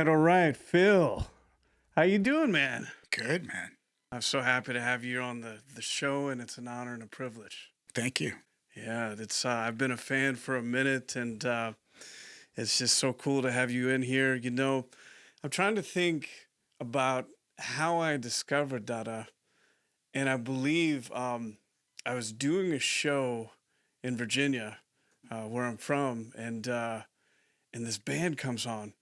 all right, Phil. How you doing, man? Good, man. I'm so happy to have you on the show, and it's an honor and a privilege. Thank you. Yeah, it's I've been a fan for a minute, and it's just so cool to have you in here. You know, I'm trying to think about how I discovered Dada, and I believe I was doing a show in Virginia, where I'm from, and this band comes on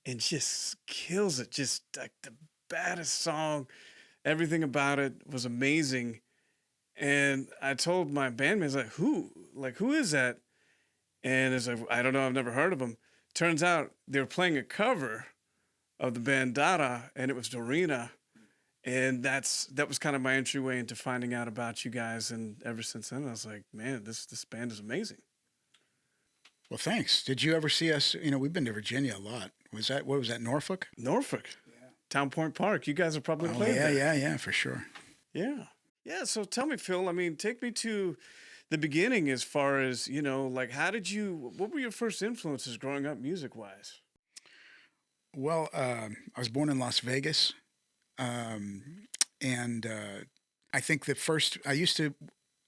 and just kills it. Just like the baddest song. Everything about it was amazing. And I told my bandmates, who is that? And it's like, I don't know, I've never heard of them. Turns out they were playing a cover of the band Dada, and it was Dorina. And that was kind of my entryway into finding out about you guys. And ever since then, I was like, man, this band is amazing. Well, thanks. Did you ever see us? You know, we've been to Virginia a lot. What was that, Norfolk? Norfolk. Yeah. Town Point Park. You guys are probably playing there. Yeah, for sure. Yeah. Yeah, so tell me, Phil, I mean, take me to the beginning as far as, you know, like what were your first influences growing up music-wise? Well, I was born in Las Vegas, and I think I used to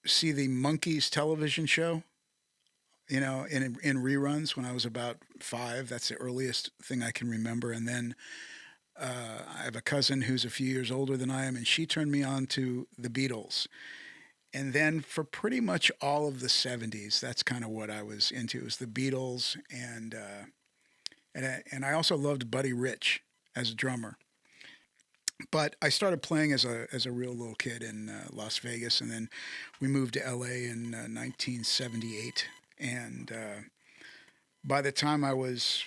see the Monkees television show, you know, in reruns when I was about 5. That's the earliest thing I can remember. And then I have a cousin who's a few years older than I am, and she turned me on to the Beatles. And then for pretty much all of the 70s, that's kind of what I was into. It was the Beatles, and I also loved Buddy Rich as a drummer. But I started playing as a real little kid in Las Vegas, and then we moved to L.A. in 1978. And by the time I was,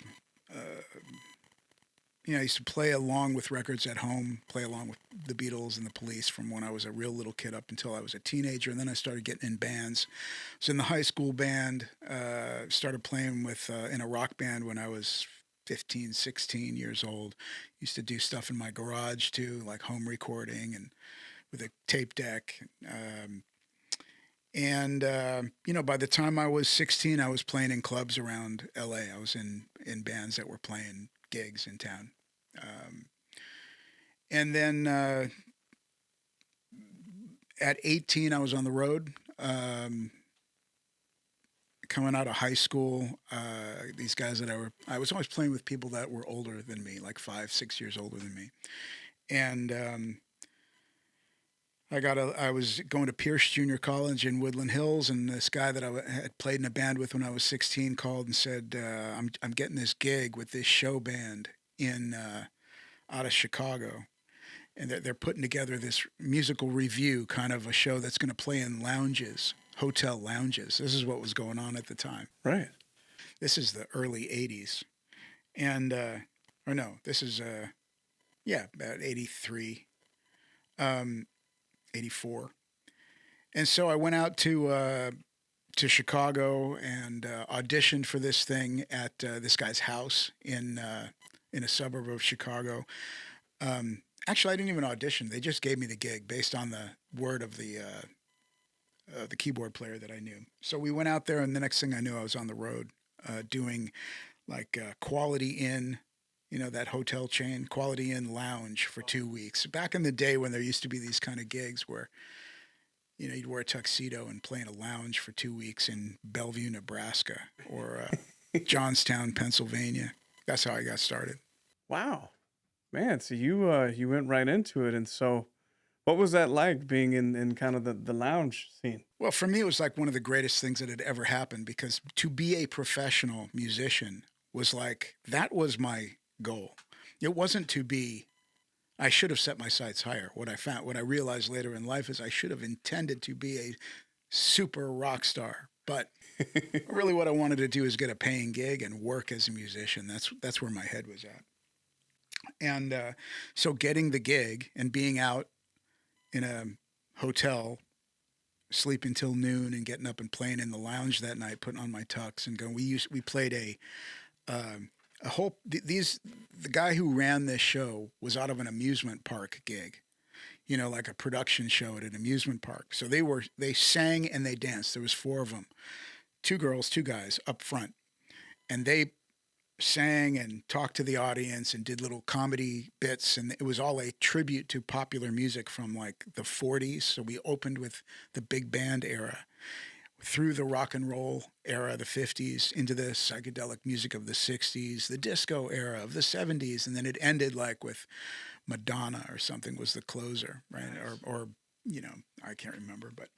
I used to play along with records at home, play along with the Beatles and the Police from when I was a real little kid up until I was a teenager. And then I started getting in bands. I was in the high school band, started playing in a rock band when I was 15, 16 years old. Used to do stuff in my garage too, like home recording and with a tape deck. By the time I was 16, I was playing in clubs around LA. I was in bands that were playing gigs in town. And then at 18, I was on the road. Coming out of high school, these guys I was always playing with people that were older than me, like 5, 6 years older than me. And I was going to Pierce Junior College in Woodland Hills, and this guy that I had played in a band with when I was 16 called and said, I'm getting this gig with this show band out of Chicago, and they're putting together this musical review, kind of a show that's going to play in lounges, hotel lounges. This is what was going on at the time. Right. This is the early 80s. And, this is, about 83. 84. And so I went out to Chicago and auditioned for this thing at this guy's house in a suburb of Chicago. Actually, I didn't even audition. They just gave me the gig based on the word of the keyboard player that I knew. So we went out there, and the next thing I knew, I was on the road doing like Quality Inn, you know, that hotel chain, Quality Inn Lounge for 2 weeks. Back in the day when there used to be these kind of gigs where, you know, you'd wear a tuxedo and play in a lounge for 2 weeks in Bellevue, Nebraska, or Johnstown, Pennsylvania. That's how I got started. Wow. Man, so you went right into it. And so what was that like being in kind of the lounge scene? Well, for me, it was like one of the greatest things that had ever happened, because to be a professional musician was like, that was my goal. It wasn't to be, I should have set my sights higher. What I realized later in life is I should have intended to be a super rock star. But really what I wanted to do is get a paying gig and work as a musician. That's where my head was at. And so getting the gig and being out in a hotel, sleeping till noon and getting up and playing in the lounge that night, putting on my tux and going, we played the guy who ran this show was out of an amusement park gig, you know, like a production show at an amusement park. So they sang and they danced. There was 4 of them, 2 girls, 2 guys up front. And they sang and talked to the audience and did little comedy bits, and it was all a tribute to popular music from like the 40s. So we opened with the big band era, through the rock and roll era, the 50s, into the psychedelic music of the 60s, the disco era of the 70s, and then it ended like with Madonna or something was the closer, right? Nice. Or you know, I can't remember, but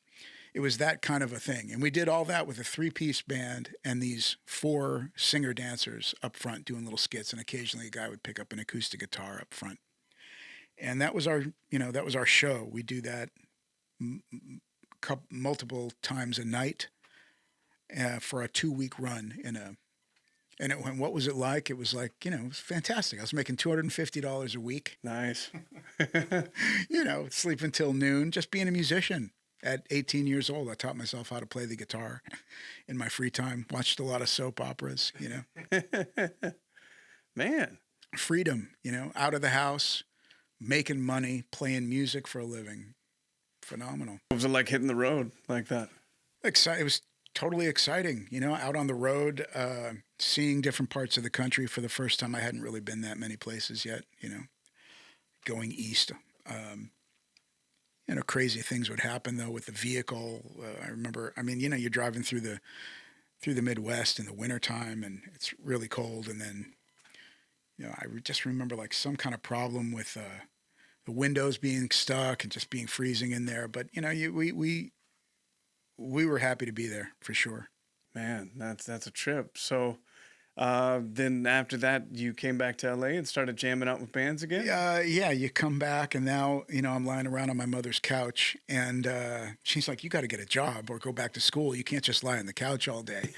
it was that kind of a thing. And we did all that with a three-piece band and these four singer-dancers up front doing little skits, and occasionally a guy would pick up an acoustic guitar up front. And that was our, that was our show. We do that multiple times a night for a 2-week run and what was it like? It was like, it was fantastic. I was making $250 a week. Nice. Sleep until noon, just being a musician. At 18 years old, I taught myself how to play the guitar in my free time. Watched a lot of soap operas, Man. Freedom, out of the house, making money, playing music for a living. Phenomenal. What was it like hitting the road like that? It was totally exciting, out on the road, seeing different parts of the country for the first time. I hadn't really been that many places yet, going east. Crazy things would happen though with the vehicle. I remember, you're driving through the Midwest in the wintertime and it's really cold. And then, I just remember like some kind of problem with the windows being stuck and just being freezing in there. But, we were happy to be there for sure. Man, that's a trip. So then after that, you came back to LA and started jamming out with bands again? Yeah, you come back and now, I'm lying around on my mother's couch and she's like, you got to get a job or go back to school. You can't just lie on the couch all day.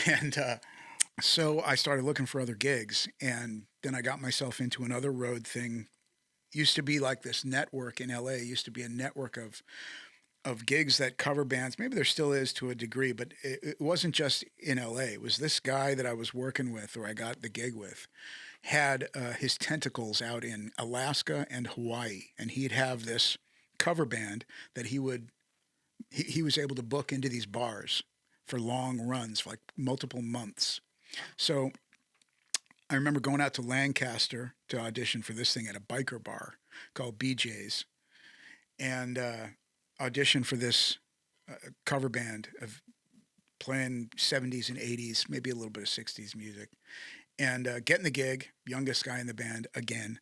And so I started looking for other gigs and then I got myself into another road thing. Used to be like this network in LA, used to be a network of gigs that cover bands. Maybe there still is to a degree, but it wasn't just in LA. It was this guy that I was working with, or I got the gig with, had his tentacles out in Alaska and Hawaii, and he'd have this cover band that he was able to book into these bars for long runs, for like multiple months. So I remember going out to Lancaster to audition for this thing at a biker bar called BJ's, and audition for this cover band of playing 70s and 80s, maybe a little bit of 60s music, and getting the gig, youngest guy in the band again.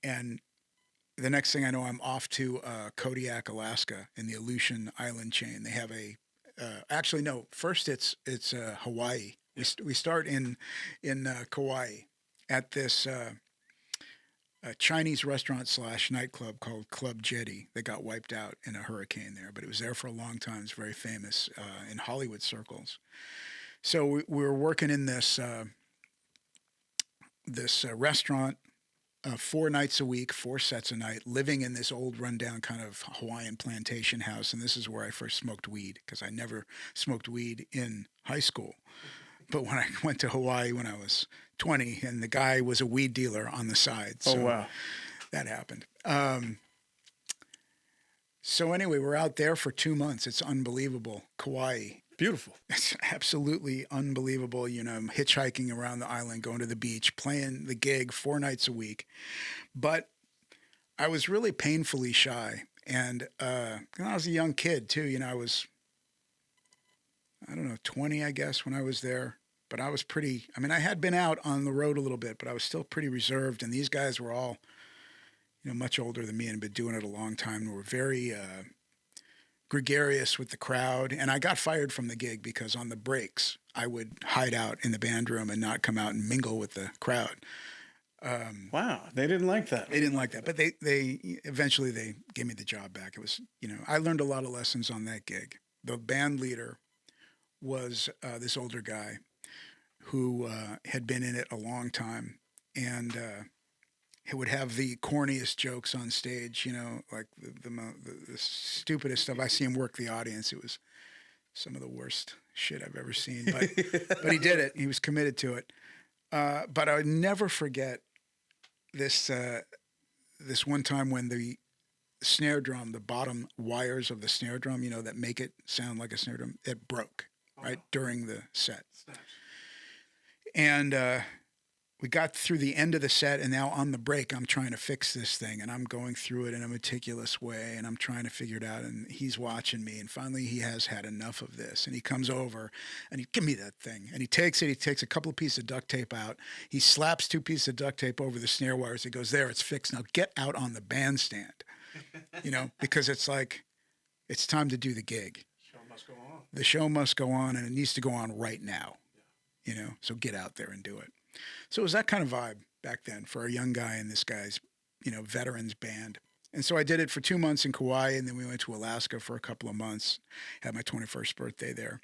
And the next thing I know, I'm off to Kodiak, Alaska in the Aleutian Island chain. They have actually, no, first it's Hawaii. We start in Kauai at this a Chinese restaurant / nightclub called Club Jetty that got wiped out in a hurricane there, but it was there for a long time. It's very famous in Hollywood circles. So we were working in this restaurant 4 nights a week, 4 sets a night, living in this old rundown kind of Hawaiian plantation house. And this is where I first smoked weed because I never smoked weed in high school. But when I went to Hawaii when I was 20, and the guy was a weed dealer on the side. So wow. That happened. So anyway, we're out there for 2 months. It's unbelievable. Kauai. Beautiful. It's absolutely unbelievable. I'm hitchhiking around the island, going to the beach, playing the gig 4 nights a week. But I was really painfully shy. And I was a young kid too. I was, 20, I guess, when I was there. But I was pretty, I had been out on the road a little bit, but I was still pretty reserved. And these guys were all, much older than me and been doing it a long time. And were very gregarious with the crowd. And I got fired from the gig because on the breaks, I would hide out in the band room and not come out and mingle with the crowd. Wow. They didn't like that. They didn't like that. But they eventually they gave me the job back. It was, I learned a lot of lessons on that gig. The band leader was this older guy who had been in it a long time, and he would have the corniest jokes on stage, like the stupidest stuff. I see him work the audience. It was some of the worst shit I've ever seen, but he did it. He was committed to it. But I would never forget this one time when the snare drum, the bottom wires of the snare drum, that make it sound like a snare drum, it broke right during the set. And we got through the end of the set, and now on the break, I'm trying to fix this thing, and I'm going through it in a meticulous way, and I'm trying to figure it out, and he's watching me, and finally he has had enough of this, and he comes over, and he, give me that thing, and he takes it, he takes a couple of pieces of duct tape out, he slaps 2 pieces of duct tape over the snare wires, he goes, there, it's fixed, now get out on the bandstand, you know, because it's like, it's time to do the gig. Show must go on. The show must go on, and it needs to go on right now, you know, so get out there and do it. So it was that kind of vibe back then for a young guy in this guy's, you know, veterans band. And so I did it for 2 months in Kauai, and then we went to Alaska for a couple of months, had my 21st birthday there.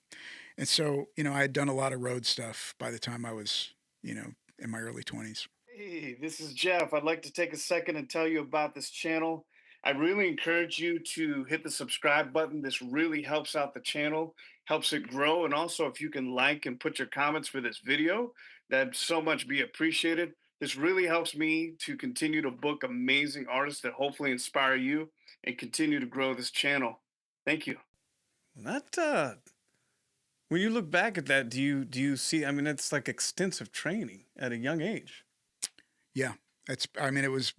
And so, you know, I had done a lot of road stuff by the time I was, you know, in my early 20s. Hey, this is Jeff. I'd like to take a second and tell you about this channel. I really encourage you to hit the subscribe button. This really helps out the channel, helps it grow. And also, if you can like and put your comments for this video, that'd so much be appreciated. This really helps me to continue to book amazing artists that hopefully inspire you and continue to grow this channel. Thank you. That when you look back at that, do you see? I mean, it's like extensive training at a young age. Yeah, I mean, it was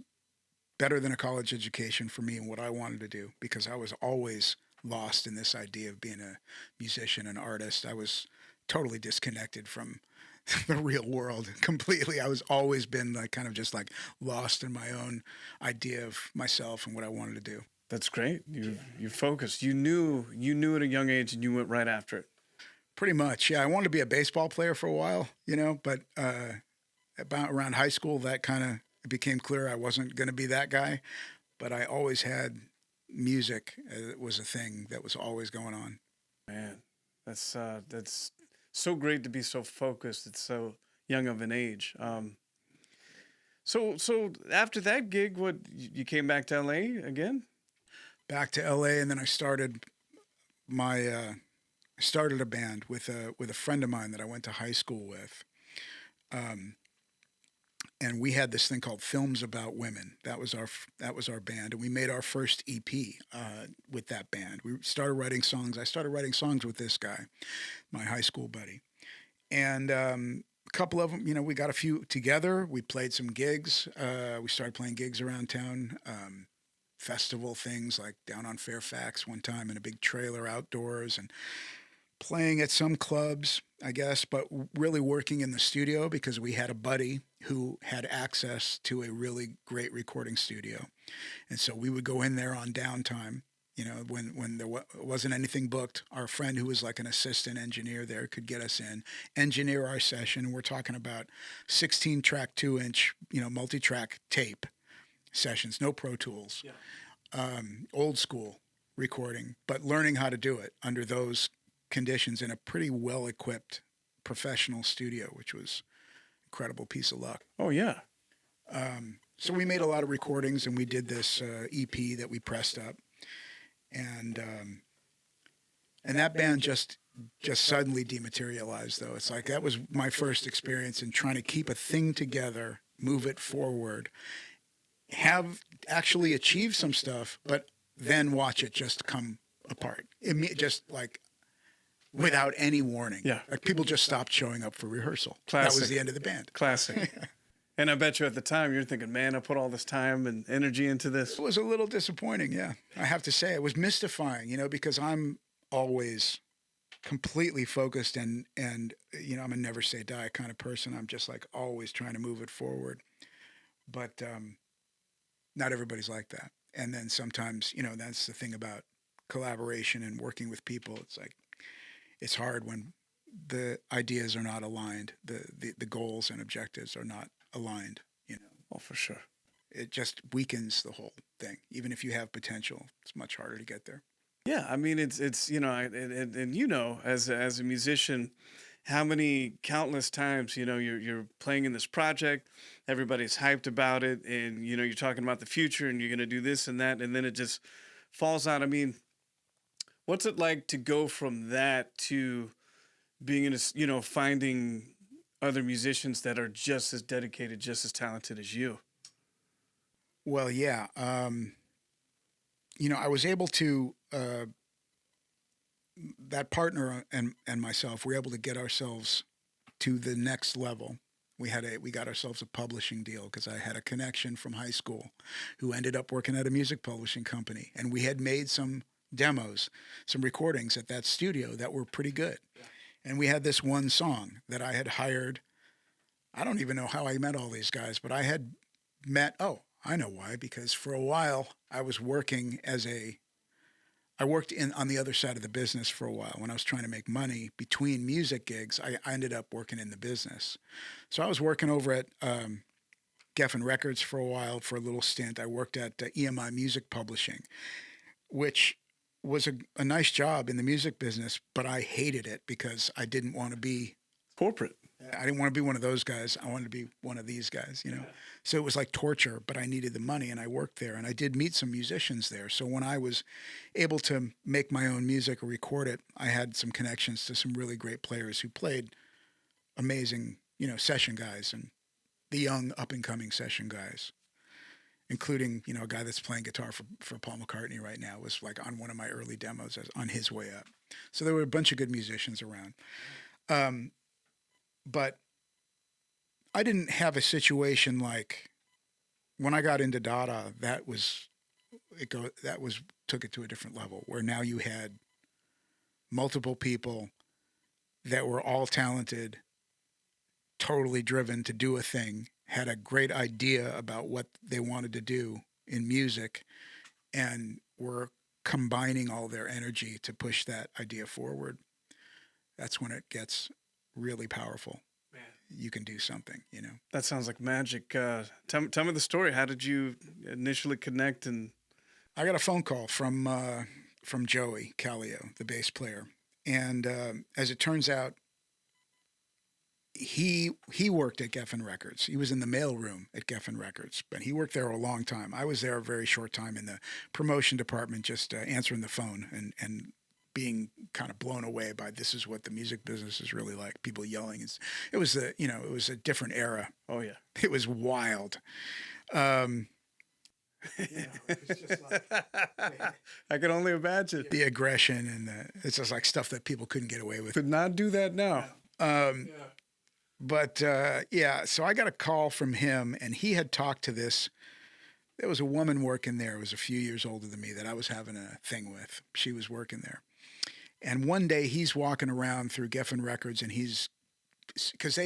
better than a college education for me and what I wanted to do, because I was always lost in this idea of being a musician, an artist. I was totally disconnected from the real world completely. I was always been like kind of just like lost in my own idea of myself and what I wanted to do. That's great. You focused. You knew at a young age, and you went right after it. Pretty much, yeah. I wanted to be a baseball player for a while, you know, but about around high school, that kind of, it became clear I wasn't going to be that guy. But I always had music. It was a thing that was always going on. Man, that's so great to be so focused at so young of an age. So after that gig, what, you came back to LA again? Back to LA, and then I started my started a band with a friend of mine that I went to high school with. And we had this thing called Films About Women. That was our band, and we made our first EP with that band. We started writing songs. I started writing songs with this guy, my high school buddy, and a couple of them, you know, we got a few together. We played some gigs. We started playing gigs around town, festival things like down on Fairfax one time in a big trailer outdoors, and playing at some clubs, I guess, but really working in the studio because we had a buddy who had access to a really great recording studio. And so we would go in there on downtime, you know, when there wasn't anything booked. Our friend who was like an assistant engineer there could get us in, engineer our session. We're talking about 16-track, 2-inch, you know, multi-track tape sessions, no Pro Tools, old school recording, but learning how to do it under those conditions in a pretty well-equipped professional studio, which was an incredible piece of luck. Oh, yeah. So we made a lot of recordings, and we did this EP that we pressed up. And that band just suddenly dematerialized, though. It's like that was my first experience in trying to keep a thing together, move it forward, have actually achieved some stuff, but then watch it just come apart. Just like without any warning. Yeah. Like people just stopped showing up for rehearsal. Classic. That was the end of the band. Classic. And I bet you at the time you're thinking, man, I put all this time and energy into this. It was a little disappointing, yeah. I have to say it was mystifying, you know, because I'm always completely focused and you know, I'm a never say die kind of person. I'm just like always trying to move it forward. But not everybody's like that. And then sometimes, you know, that's the thing about collaboration and working with people. It's like, it's hard when the ideas are not aligned, the goals and objectives are not aligned, you know. Oh, for sure. It just weakens the whole thing. Even if you have potential, it's much harder to get there. Yeah, I mean, it's you know, and you know, as a musician, how many countless times, you know, you're playing in this project, everybody's hyped about it, and you know, you're talking about the future, and you're gonna do this and that, and then it just falls out. I mean, what's it like to go from that to being in a, you know, finding other musicians that are just as dedicated, just as talented as you? Well, yeah. You know, I was able to, that partner and myself, we were able to get ourselves to the next level We got ourselves a publishing deal because I had a connection from high school who ended up working at a music publishing company, and we had made some demos, some recordings at that studio that were pretty good. Yeah. And we had this one song that I had hired. I don't even know how I met all these guys, but I had met. Oh, I know why. Because for a while I was working I worked on the other side of the business for a while. When I was trying to make money between music gigs, I ended up working in the business. So I was working over at Geffen Records for a while, for a little stint. I worked at EMI Music Publishing, which was a nice job in the music business, but I hated it because I didn't want to be corporate. I didn't want to be one of those guys. I wanted to be one of these guys, you know. Yeah. So it was like torture, but I needed the money, and I worked there, and I did meet some musicians there. So when I was able to make my own music or record it, I had some connections to some really great players who played amazing, you know, session guys and the young up-and-coming session guys, including, you know, a guy that's playing guitar for Paul McCartney right now was like on one of my early demos on his way up. So there were a bunch of good musicians around. But I didn't have a situation like when I got into Dada, took it to a different level, where now you had multiple people that were all talented, totally driven to do a thing, had a great idea about what they wanted to do in music, and were combining all their energy to push that idea forward. That's when it gets really powerful. Man. You can do something, you know. That sounds like magic. Tell me the story. How did you initially connect? And I got a phone call from Joey Calo, the bass player, and as it turns out, he worked at Geffen Records. He was in the mailroom at Geffen Records, but he worked there a long time. I was there a very short time in the promotion department, just answering the phone and being kind of blown away by this is what the music business is really like. People yelling. It was a different era. Oh yeah. It was wild. It was just like, I can only imagine the aggression and it's just like stuff that people couldn't get away with. Could not do that now. But so I got a call from him, and he had talked to this. There was a woman working there who was a few years older than me that I was having a thing with. She was working there. And one day he's walking around through Geffen Records, and because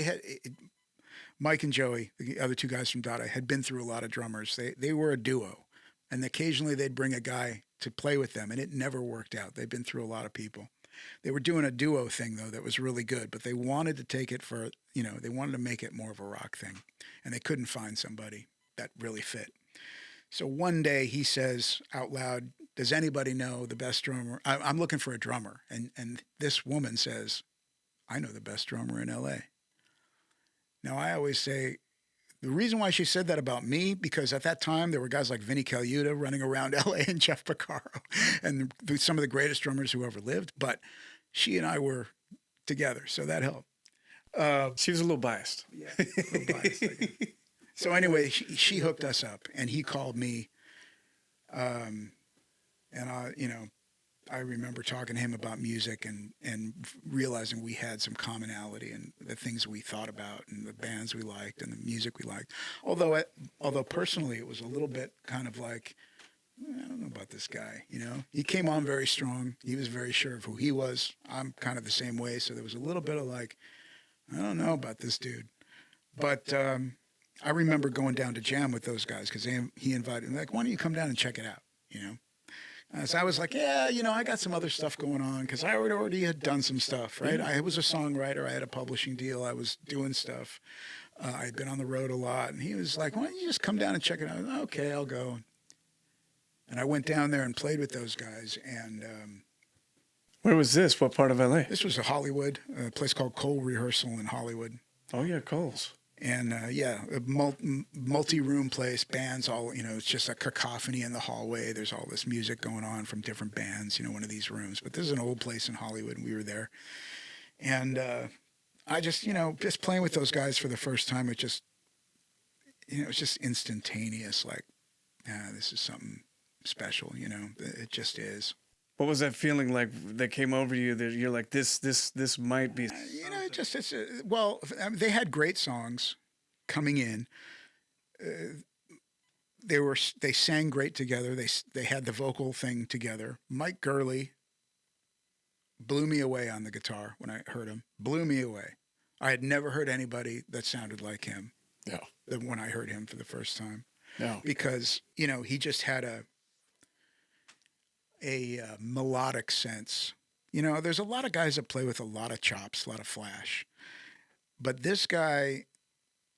Mike and Joey, the other two guys from Dada, had been through a lot of drummers. They were a duo, and occasionally they'd bring a guy to play with them, and it never worked out. They'd been through a lot of people. They were doing a duo thing, though, that was really good, but they wanted to take it they wanted to make it more of a rock thing, and they couldn't find somebody that really fit. So one day he says out loud, does anybody know the best drummer? I'm looking for a drummer. And this woman says, I know the best drummer in L.A. Now, I always say, the reason why she said that about me, because at that time there were guys like Vinnie Colaiuta running around L.A. and Jeff Porcaro and some of the greatest drummers who ever lived. But she and I were together, so that helped. She was a little biased. Yeah, a little biased. So anyway, she hooked us up, and he called me, and I remember talking to him about music and realizing we had some commonality in the things we thought about and the bands we liked and the music we liked. Although personally it was a little bit kind of like, I don't know about this guy, you know. He came on very strong. He was very sure of who he was. I'm kind of the same way, so there was a little bit of like, I don't know about this dude. But I remember going down to jam with those guys because he invited me, like, why don't you come down and check it out, you know? So I was like, yeah, you know, I got some other stuff going on because I already had done some stuff, right? I was a songwriter. I had a publishing deal. I was doing stuff. I had been on the road a lot. And he was like, why don't you just come down and check it out? Okay, I'll go. And I went down there and played with those guys. And where was this? What part of LA? This was Hollywood, a place called Cole Rehearsal in Hollywood. Oh, yeah, Cole's. And, a multi-room place, bands all, you know, it's just a cacophony in the hallway. There's all this music going on from different bands, you know, one of these rooms. But this is an old place in Hollywood, and we were there. And I just, you know, just playing with those guys for the first time, it just, you know, it was just instantaneous, like, this is something special, you know, it just is. What was that feeling like that came over you that you're like, this might be? You know, they had great songs. coming in. They sang great together. They had the vocal thing together. Mike Gurley blew me away on the guitar when I heard him. Blew me away. I had never heard anybody that sounded like him. Yeah. When I heard him for the first time. No. Because, you know, he just had a melodic sense. You know, there's a lot of guys that play with a lot of chops, a lot of flash. But this guy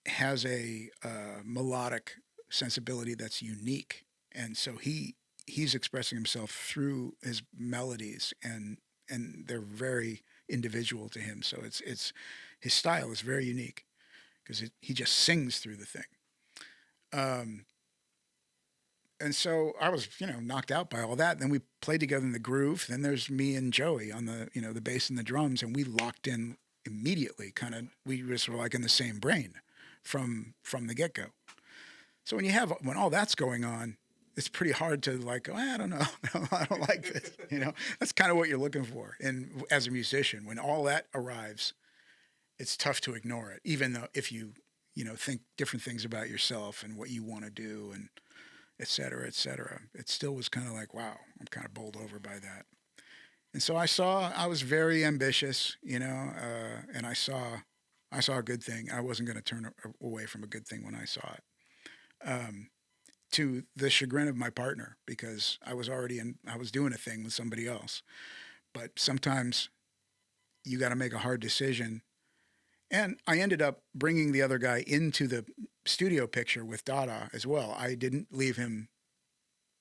has a melodic sensibility that's unique. And so he's expressing himself through his melodies, and they're very individual to him. So it's his style is very unique because he just sings through the thing. And so I was, you know, knocked out by all that. Then we played together in the groove. Then there's me and Joey on the, you know, the bass and the drums, and we locked in immediately. We just were like in the same brain from the get-go. So when all that's going on, it's pretty hard to like go, I don't know, I don't like this. You know, that's kind of what you're looking for. And as a musician, when all that arrives, it's tough to ignore it, even though if you know, think different things about yourself and what you want to do and et cetera, it still was kind of like, wow, I'm kind of bowled over by that. And so I was very ambitious, you know, and I saw a good thing. I wasn't going to turn away from a good thing when I saw it. To the chagrin of my partner, because I was doing a thing with somebody else. But sometimes you got to make a hard decision. And I ended up bringing the other guy into the studio picture with Dada as well. I didn't leave him.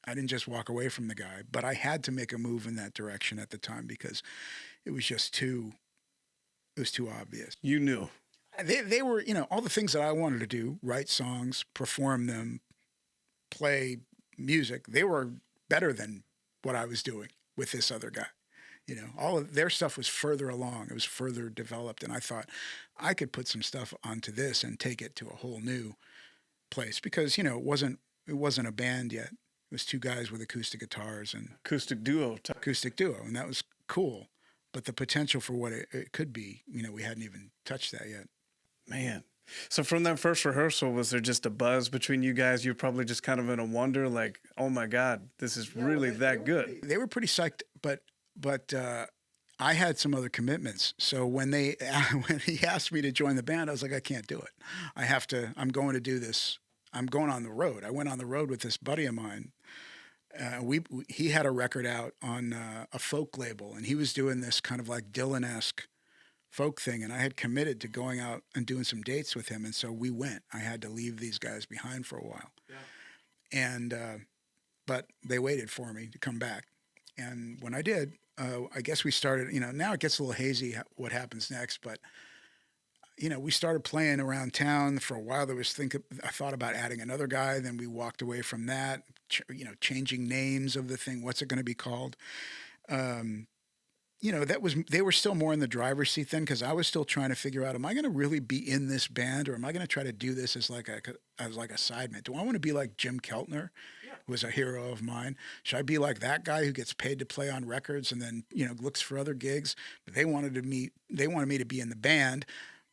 I didn't just walk away from the guy, but I had to make a move in that direction at the time because it was just too obvious. You knew. They were, you know, all the things that I wanted to do, write songs, perform them, play music, they were better than what I was doing with this other guy. You know, all of their stuff was further along. It was further developed. And I thought I could put some stuff onto this and take it to a whole new place because, you know, it wasn't a band yet. It was two guys with acoustic guitars and acoustic duo. And that was cool. But the potential for what it could be, you know, we hadn't even touched that yet. Man. So from that first rehearsal, was there just a buzz between you guys? You're probably just kind of in a wonder, like, oh my God, this is really that good. They were pretty psyched, but I had some other commitments. So when he asked me to join the band, I was like, I can't do it. I'm going to do this. I'm going on the road. I went on the road with this buddy of mine. He had a record out on a folk label, and he was doing this kind of like Dylan-esque folk thing, and I had committed to going out and doing some dates with him, and so we went. I had to leave these guys behind for a while. Yeah. And but they waited for me to come back. And when I did, I guess we started, you know, now it gets a little hazy what happens next, but you know, we started playing around town for a while. I thought about adding another guy. Then we walked away from that, you know, changing names of the thing. What's it going to be called? You know, they were still more in the driver's seat then, because I was still trying to figure out, am I going to really be in this band, or am I going to try to do this as like a sideman? Do I want to be like Jim Keltner, who was a hero of mine? Should I be like that guy who gets paid to play on records and then, you know, looks for other gigs? But they wanted me to be in the band,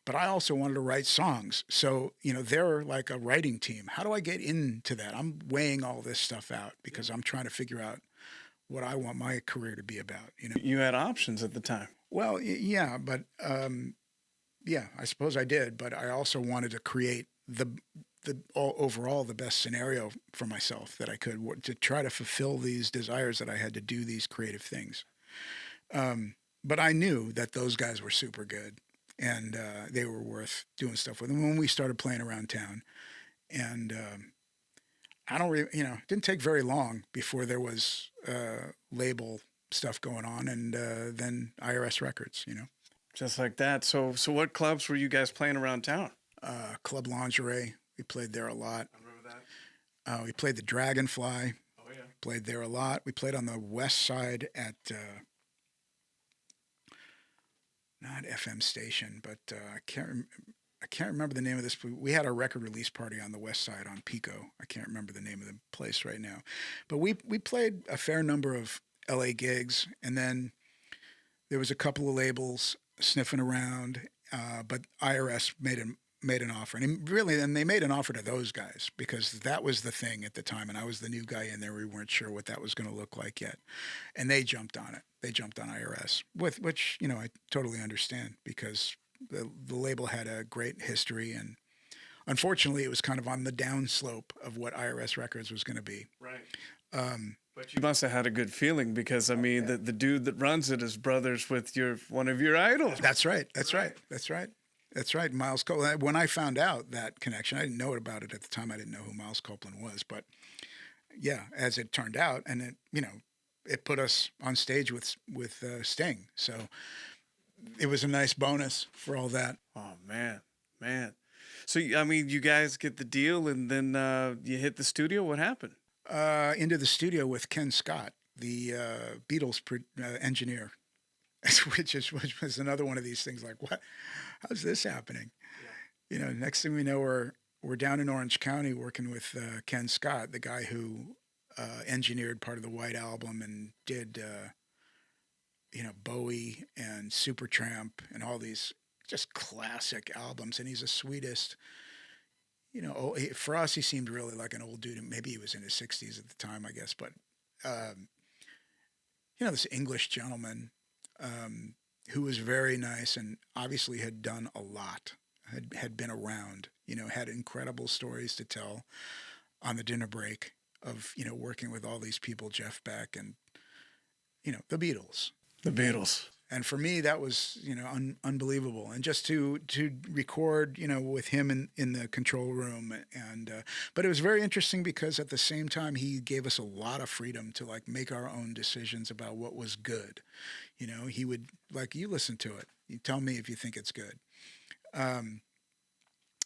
but I also wanted to write songs. So, you know, they're like a writing team. How do I get into that? I'm weighing all this stuff out because I'm trying to figure out what I want my career to be about. You know, you had options at the time. Well, yeah, but yeah, I suppose I did. But I also wanted to create overall the best scenario for myself that I could, to try to fulfill these desires that I had to do these creative things. But I knew that those guys were super good, and they were worth doing stuff with. And when we started playing around town, and it didn't take very long before there was label stuff going on, and then IRS Records, you know. Just like that. So what clubs were you guys playing around town? Club Lingerie. We played there a lot. I remember that. We played the Dragonfly. Oh, yeah. Played there a lot. We played on the west side at, not FM station, but I can't remember the name of this. We had a record release party on the west side on Pico. I can't remember the name of the place right now. But we played a fair number of LA gigs, and then there was a couple of labels sniffing around, but IRS made made an offer, and they made an offer to those guys because that was the thing at the time, and I was the new guy in there. We weren't sure what that was going to look like yet, and they jumped on it. They jumped on IRS, which I totally understand because the label had a great history, and unfortunately, it was kind of on the downslope of what IRS Records was going to be. Right. But you must have had a good feeling because I mean, the dude that runs it is brothers with one of your idols. That's right. Miles Copeland. When I found out that connection, I didn't know about it at the time. I didn't know who Miles Copeland was, but yeah, as it turned out, and it put us on stage with Sting. So it was a nice bonus for all that. Oh man. So I mean, you guys get the deal, and then you hit the studio. What happened? Into the studio with Ken Scott, the Beatles engineer, which was another one of these things like, what? How's this happening? Yeah. Next thing we know, we're down in Orange County working with Ken Scott, the guy who engineered part of the White Album and did, Bowie and Supertramp and all these just classic albums. And he's the sweetest. For us, he seemed really like an old dude. Maybe he was in his 60s at the time, I guess. But, this English gentleman who was very nice and obviously had done a lot, had been around, had incredible stories to tell on the dinner break of, working with all these people, Jeff Beck and, the Beatles. The Beatles. And for me, that was, unbelievable. And just to record, with him in the control room. But it was very interesting because at the same time, he gave us a lot of freedom to make our own decisions about what was good. He would you listen to it. You tell me if you think it's good.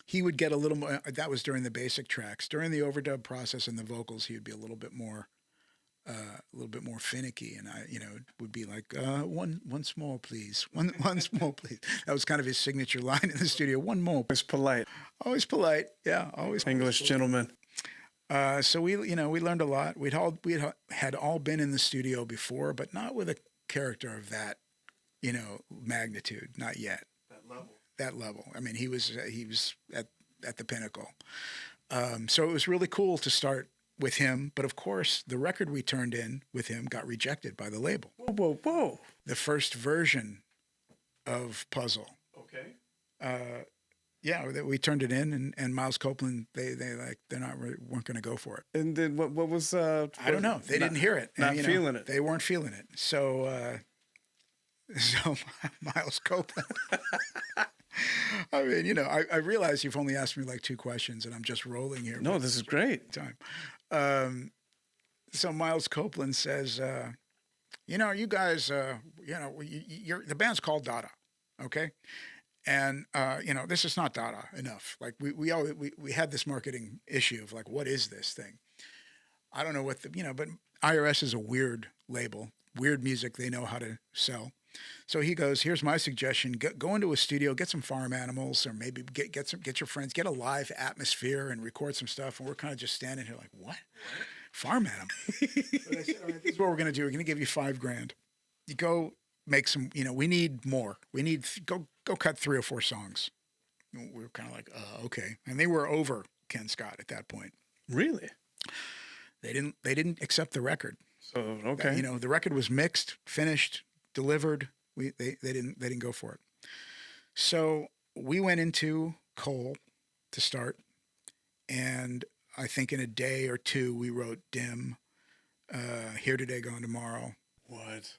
He would get a little more, that was during the basic tracks. During the overdub process and the vocals, he would be a little bit more finicky, and I, would be like, once more, please. Once more, please. That was kind of his signature line in the studio. One more. Always polite. Always polite. Yeah, always. English gentleman. So we learned a lot. We had all been in the studio before, but not with a character of that, magnitude. Not yet. That level. I mean, he was at the pinnacle. So it was really cool to start with him, but of course, the record we turned in with him got rejected by the label. Whoa. The first version of Puzzle. Okay. We turned it in, and Miles Copeland, weren't going to go for it. And then what was? I don't know. They didn't hear it. Not feeling it. They weren't feeling it. So Miles Copeland. I mean, I realize you've only asked me like 2 questions, and I'm just rolling here. No, this is great. Time. So Miles Copeland says, you guys, the band's called Dada, okay? And this is not Dada enough. Like we had this marketing issue of like, what is this thing? I don't know what but IRS is a weird label, weird music they know how to sell. So he goes, here's my suggestion. Go into a studio, get some farm animals, or maybe get your friends, get a live atmosphere and record some stuff. And we're kind of just standing here like, what? Farm animal? But I said, all right, this is what we're going to do. We're going to give you $5,000. You go make some, we need more. We need, go cut 3 or 4 songs. And we were kind of like, okay. And they were over Ken Scott at that point. Really? They didn't accept the record. So, okay. The record was mixed, finished, delivered. They didn't go for it. So we went into Cole to start, and I think in a day or 2 we wrote Dim, Here Today, Gone Tomorrow. What?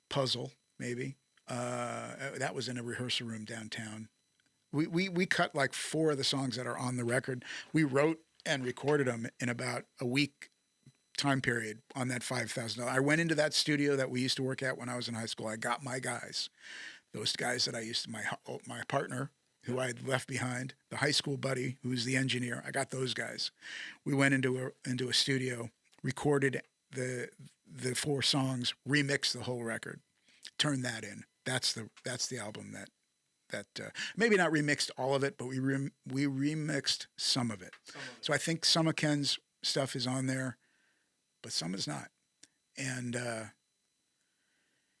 Puzzle, maybe. That was in a rehearsal room downtown. We cut like 4 of the songs that are on the record. We wrote and recorded them in about a week time period on that $5,000. I went into that studio that we used to work at when I was in high school. I got my guys, those guys that I used to, my partner who I had left behind, the high school buddy who was the engineer. I got those guys. We went into a studio, recorded the 4 songs, remixed the whole record, turned that in. That's the album that maybe not remixed all of it, but we remixed some of it. So I think some of Ken's stuff is on there, but some is not. And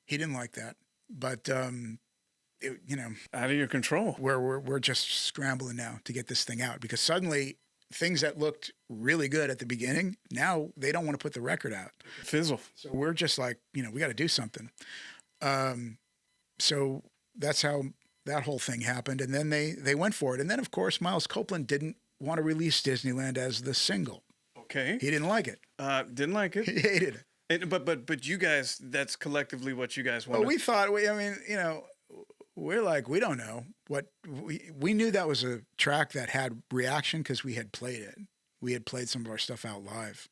he didn't like that. But Out of your control. we're just scrambling now to get this thing out because suddenly things that looked really good at the beginning, now they don't want to put the record out. Fizzle. So we're just like, we got to do something. So that's how that whole thing happened. And then they went for it. And then, of course, Miles Copeland didn't want to release Disneyland as the single. Okay. He didn't like it. Didn't like it. He hated it. But you guys, that's collectively what you guys wanted. Well, we thought, we're like, we don't know what we knew that was a track that had reaction because we had played it. We had played some of our stuff out live.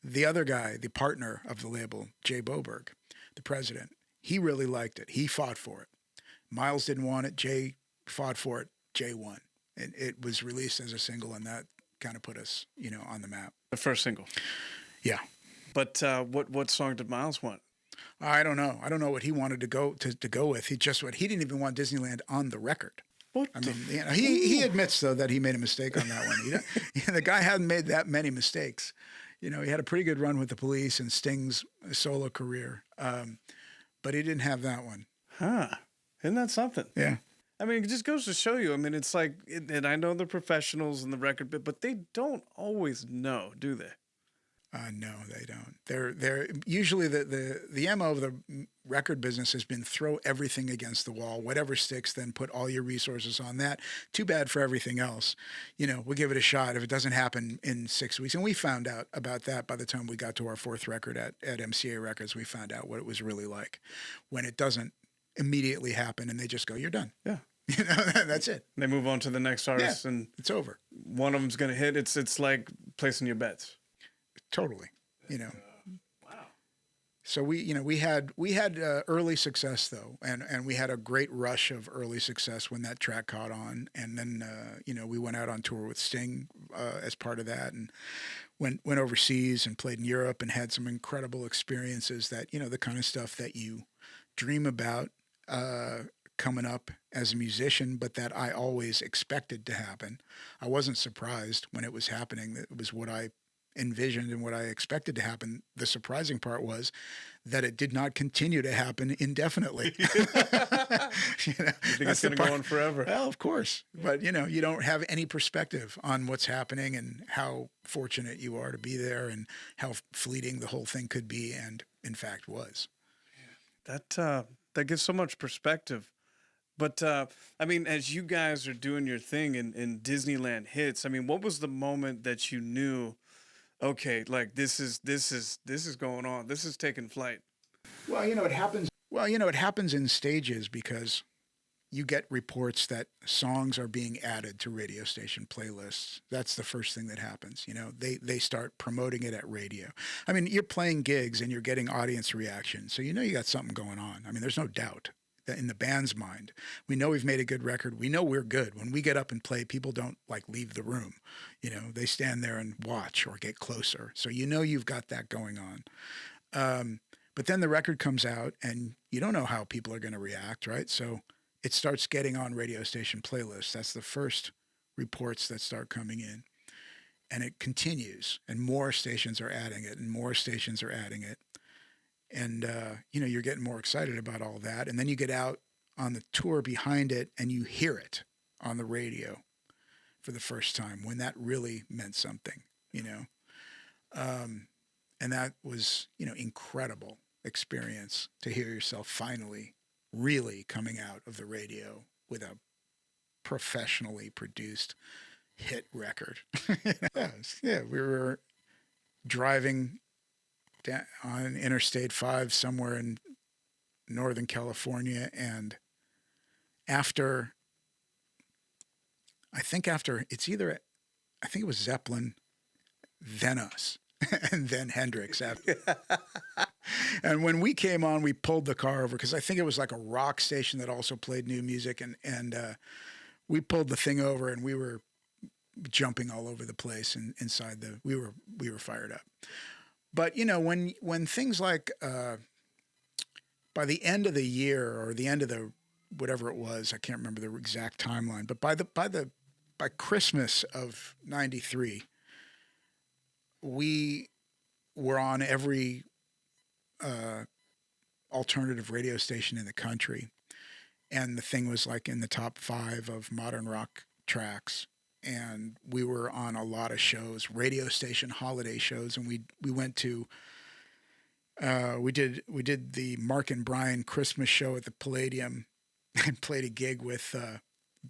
The other guy, the partner of the label, Jay Boberg, the president, he really liked it. He fought for it. Miles didn't want it. Jay fought for it. Jay won. And it was released as a single, and that kind of put us, on the map. The first single. Yeah. But what song did Miles want? I don't know. I don't know what he wanted to go with. He didn't even want Disneyland on the record. He admits though that he made a mistake on that one. The guy hadn't made that many mistakes. He had a pretty good run with the Police and Sting's solo career, but he didn't have that one. Huh? Isn't that something? Yeah. I mean, it just goes to show you. I mean, it's like, and I know the professionals in the record bit, but they don't always know, do they? No, they don't. They're usually the MO of the record business has been throw everything against the wall, whatever sticks, then put all your resources on that. Too bad for everything else. We'll give it a shot if it doesn't happen in 6 weeks. And we found out about that by the time we got to our fourth record at MCA Records. We found out what it was really like when it doesn't immediately happen and they just go, "You're done." Yeah. That's it. They move on to the next artist, and it's over. One of them's gonna hit. It's like placing your bets. Totally. Wow. So we had early success though, and we had a great rush of early success when that track caught on, and then we went out on tour with Sting as part of that, and went overseas and played in Europe and had some incredible experiences that the kind of stuff that you dream about coming up as a musician, but that I always expected to happen. I wasn't surprised when it was happening. It was what I envisioned and what I expected to happen. The surprising part was that it did not continue to happen indefinitely. You think it's going to go on forever? Well, of course. But, you don't have any perspective on what's happening and how fortunate you are to be there and how fleeting the whole thing could be and, in fact, was. That gives so much perspective. But, I mean, as you guys are doing your thing in Disneyland Hits, I mean, what was the moment that you knew, okay, like this is going on. This is taking flight. Well, it happens. Well, it happens in stages because you get reports that songs are being added to radio station playlists. That's the first thing that happens. They start promoting it at radio. I mean, you're playing gigs and you're getting audience reaction. So you got something going on. I mean, there's no doubt that in the band's mind, we know we've made a good record. We know we're good. When we get up and play, people don't leave the room. They stand there and watch or get closer. So you've got that going on. But then the record comes out and you don't know how people are going to react, right? So it starts getting on radio station playlists. That's the first reports that start coming in. And it continues, and more stations are adding it, and more stations are adding it. And, you're getting more excited about all that. And then you get out on the tour behind it and you hear it on the radio for the first time when that really meant something, and that was, incredible experience to hear yourself finally really coming out of the radio with a professionally produced hit record. Yeah, we were driving on Interstate 5 somewhere in Northern California, and I think it was Zeppelin, then us, and then Hendrix after. And when we came on, we pulled the car over because I think it was like a rock station that also played new music, and we pulled the thing over and we were jumping all over the place and inside we were fired up. But when things like by the end of the year or the end of the whatever it was, I can't remember the exact timeline, but by Christmas of '93, we were on every alternative radio station in the country. And the thing was like in the top 5 of modern rock tracks. And we were on a lot of shows, radio station holiday shows. And we went to, we did the Mark and Brian Christmas show at the Palladium and played a gig with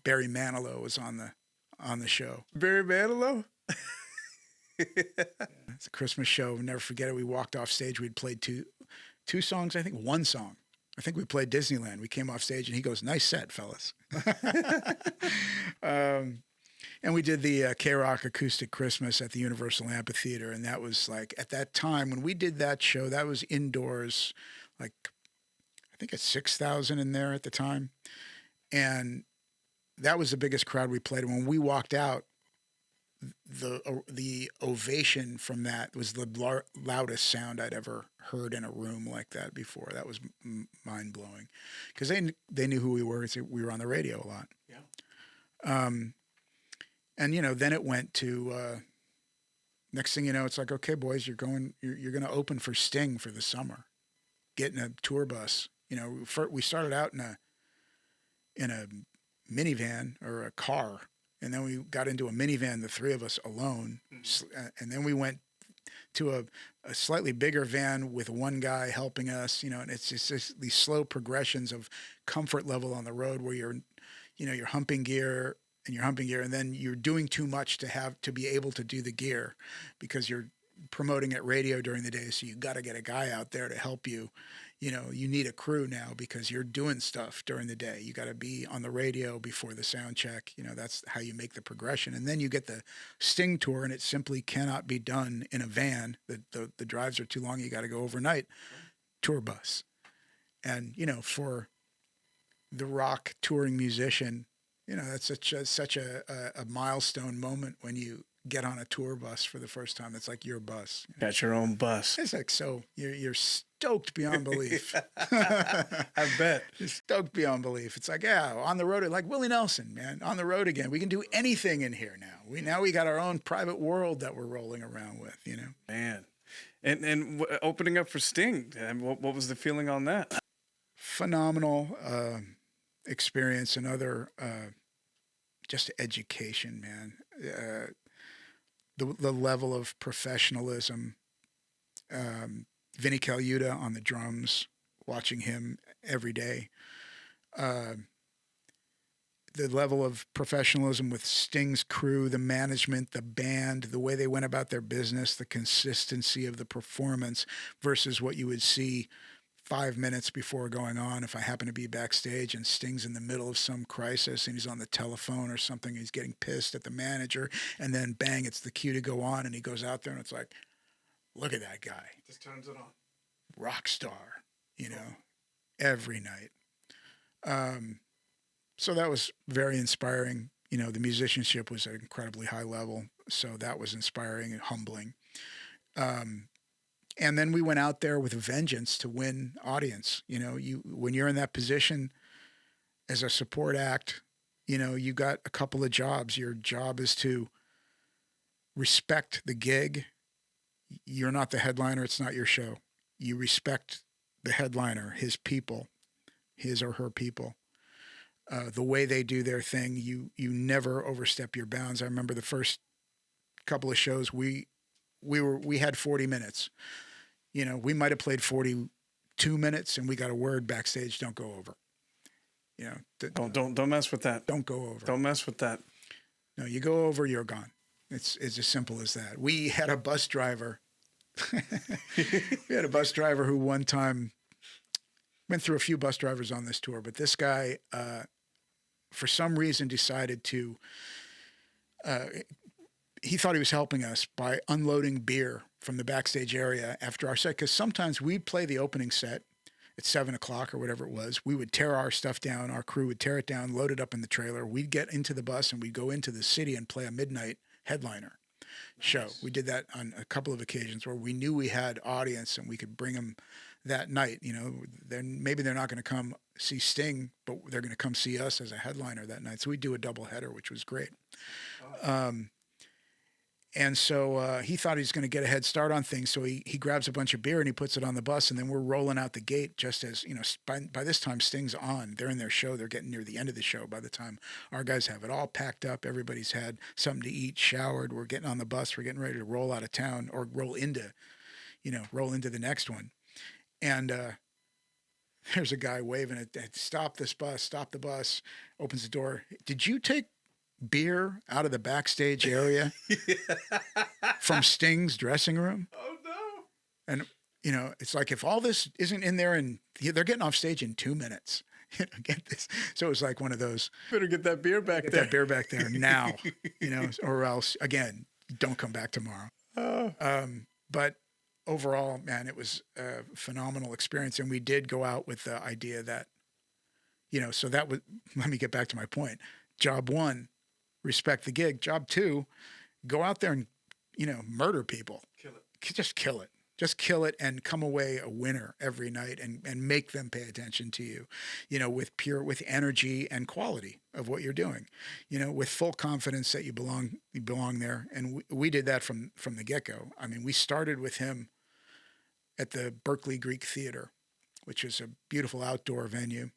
Barry Manilow was on the show. Barry Manilow? It's a Christmas show. I'll never forget it. We walked off stage. We'd played two songs, I think one song. I think we played Disneyland. We came off stage and he goes, "Nice set, fellas." And we did the K-Rock Acoustic Christmas at the Universal Amphitheater. And that was like, at that time, when we did that show, that was indoors, like, I think it's 6,000 in there at the time. And that was the biggest crowd we played. And when we walked out, the ovation from that was the loudest sound I'd ever heard in a room like that before. That was mind-blowing. Because they knew who we were. We were on the radio a lot. Yeah. And, you know, then it went to, next thing you know, it's like, okay, boys, you're going to open for Sting for the summer. Get in a tour bus. You know, we started out in a minivan or a car, and then we got into a minivan, the 3 of us alone. Mm-hmm. And then we went to a slightly bigger van with one guy helping us, you know, and it's just these slow progressions of comfort level on the road where you're humping gear, and then you're doing too much to be able to do the gear because you're promoting at radio during the day. So you got to get a guy out there to help you. You know, you need a crew now because you're doing stuff during the day. You got to be on the radio before the sound check. You know, that's how you make the progression. And then you get the Sting tour, and it simply cannot be done in a van. The drives are too long. You got to go overnight. Tour bus. And, you know, for the rock touring musician, you know, that's such a milestone moment when you get on a tour bus for the first time. It's like your bus. Got your own bus. It's like, so you're stoked beyond belief. I bet. You're stoked beyond belief. It's like, yeah, on the road, like Willie Nelson, man, on the road again. We can do anything in here now. We got our own private world that we're rolling around with, you know. Man. And opening up for Sting, what was the feeling on that? Phenomenal experience. Another just education, man. The level of professionalism. Vinny Colaiuta on the drums, watching him every day. The level of professionalism with Sting's crew, the management, the band, the way they went about their business, the consistency of the performance versus what you would see 5 minutes before going on. If I happen to be backstage and Sting's in the middle of some crisis and he's on the telephone or something, he's getting pissed at the manager, and then bang, it's the cue to go on, and he goes out there and it's like, look at that guy. Just turns it on. Rock star, you know, every night. So that was very inspiring. You know, the musicianship was at an incredibly high level. So that was inspiring and humbling. And then we went out there with a vengeance to win audience. You know, when you're in that position as a support act, you know, you got a couple of jobs. Your job is to respect the gig. You're not the headliner. It's not your show. You respect the headliner, his people, his or her people. The way they do their thing, you never overstep your bounds. I remember the first couple of shows we had 40 minutes. You know, we might have played 42 minutes, and we got a word backstage: don't go over. You know, don't mess with that. Don't go over. Don't mess with that. No, you go over, you're gone. It's as simple as that. We had a bus driver. We had a bus driver who one time went through a few bus drivers on this tour, but this guy, for some reason, decided to. He thought he was helping us by unloading beer from the backstage area after our set, because sometimes we'd play the opening set at 7:00 or whatever it was. We would tear our stuff down. Our crew would tear it down, load it up in the trailer. We'd get into the bus and we'd go into the city and play a midnight headliner show. We did that on a couple of occasions where we knew we had audience and we could bring them that night. You know, maybe they're not going to come see Sting, but they're going to come see us as a headliner that night. So we do a double header, which was great. And so he thought he was going to get a head start on things. So he grabs a bunch of beer and he puts it on the bus. And then we're rolling out the gate just as, you know, by this time Sting's on. They're in their show. They're getting near the end of the show by the time our guys have it all packed up. Everybody's had something to eat, showered. We're getting on the bus. We're getting ready to roll out of town or roll into the next one. And there's a guy waving at, stop this bus, stop the bus, opens the door. Did you take beer out of the backstage area from Sting's dressing room? Oh no. And you know, it's like if all this isn't in there and they're getting off stage in 2 minutes. You know, get this. So it was like one of those, better get that beer back there. That beer back there now, you know, or else again, don't come back tomorrow. But overall, man, it was a phenomenal experience. And we did go out with the idea that, you know, so that was, let me get back to my point. Job 1, respect the gig. Job 2, go out there and, you know, murder people. Kill it. Just kill it. Just kill it and come away a winner every night and make them pay attention to you, you know, with energy and quality of what you're doing, you know, with full confidence that you belong there. And we did that from the get-go. I mean, we started with him at the Berkeley Greek Theater, which is a beautiful outdoor venue.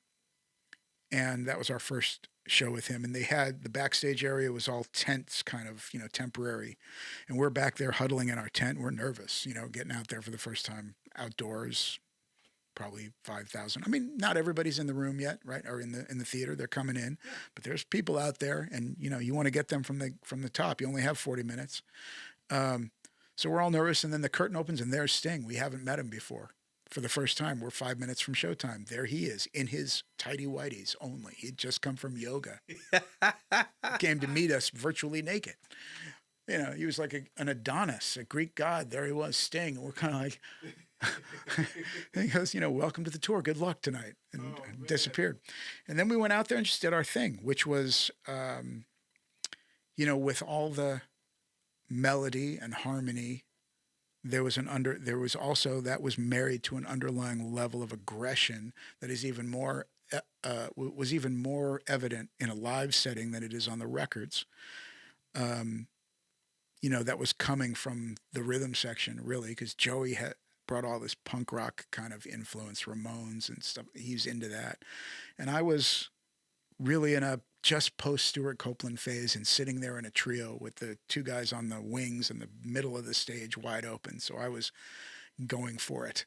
And that was our first show with him. And they had the backstage area was all tents, kind of, you know, temporary. And we're back there huddling in our tent. We're nervous, you know, getting out there for the first time outdoors, probably 5,000. I mean, not everybody's in the room yet, right? Or in the theater, they're coming in, but there's people out there and, you know, you want to get them from the top. You only have 40 minutes. So we're all nervous. And then the curtain opens and there's Sting. We haven't met him before. For the first time, we're 5 minutes from showtime. There he is in his tighty whities only. He'd just come from yoga. Came to meet us virtually naked. You know, he was like an Adonis, a Greek god. There he was, Sting. And we're kind of like, and he goes, you know, welcome to the tour. Good luck tonight. And disappeared. And then we went out there and just did our thing, which was, you know, with all the melody and harmony, there was also that was married to an underlying level of aggression that is even more was even more evident in a live setting than it is on the records. You know, that was coming from the rhythm section really, because Joey had brought all this punk rock kind of influence, Ramones and stuff. He's into that, and I was really in a just post Stuart Copeland phase and sitting there in a trio with the two guys on the wings in the middle of the stage wide open. So I was going for it.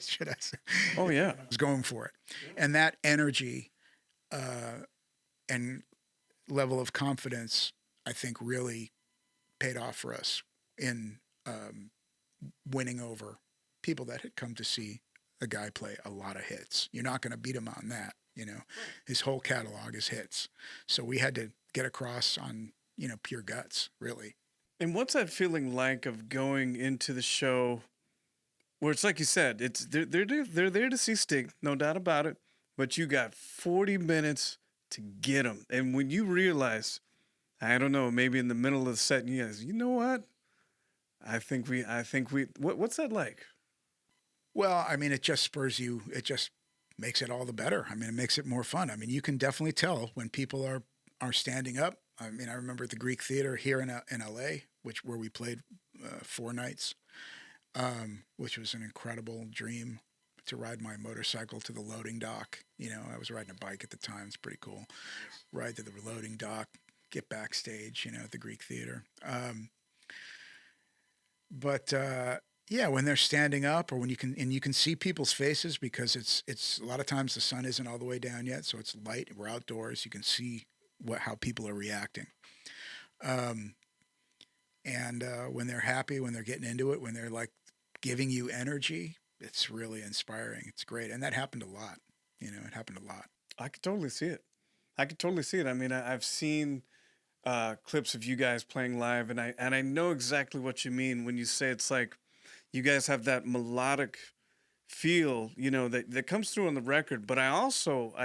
Should I say? Oh yeah. I was going for it. And that energy and level of confidence, I think really paid off for us in winning over people that had come to see a guy play a lot of hits. You're not going to beat him on that. You know, his whole catalog is hits. So we had to get across on, you know, pure guts, really. And what's that feeling like of going into the show where it's like you said, it's they're there to see Sting, no doubt about it, but you got 40 minutes to get them. And when you realize, I don't know, maybe in the middle of the set, you guys, you know what? I think we what's that like? Well, I mean, it just spurs you. It just makes it all the better. I mean, it makes it more fun. I mean, you can definitely tell when people are standing up. I mean, I remember at the Greek Theater here in LA, where we played 4 nights, which was an incredible dream to ride my motorcycle to the loading dock. You know, I was riding a bike at the time. It's pretty cool. Ride to the loading dock, get backstage, you know, at the Greek Theater. Yeah, when they're standing up or when you can see people's faces because it's a lot of times the sun isn't all the way down yet. So it's light. We're outdoors. You can see how people are reacting. And when they're happy, when they're getting into it, when they're like giving you energy, it's really inspiring. It's great. And that happened a lot. You know, it happened a lot. I could totally see it. I mean, I've seen clips of you guys playing live and I know exactly what you mean when you say it's like, you guys have that melodic feel, you know, that comes through on the record, but I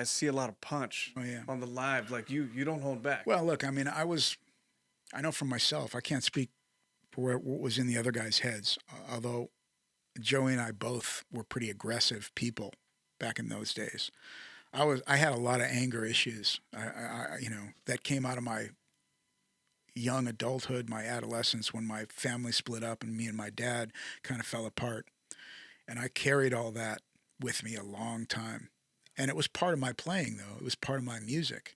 see a lot of punch on the live. Like you don't hold back. Well, look, I mean, I know from myself, I can't speak for what was in the other guys' heads, although Joey and I both were pretty aggressive people back in those days. I had a lot of anger issues, you know, that came out of my, young adulthood, my adolescence, when my family split up and me and my dad kind of fell apart. And I carried all that with me a long time. And it was part of my playing, though. It was part of my music.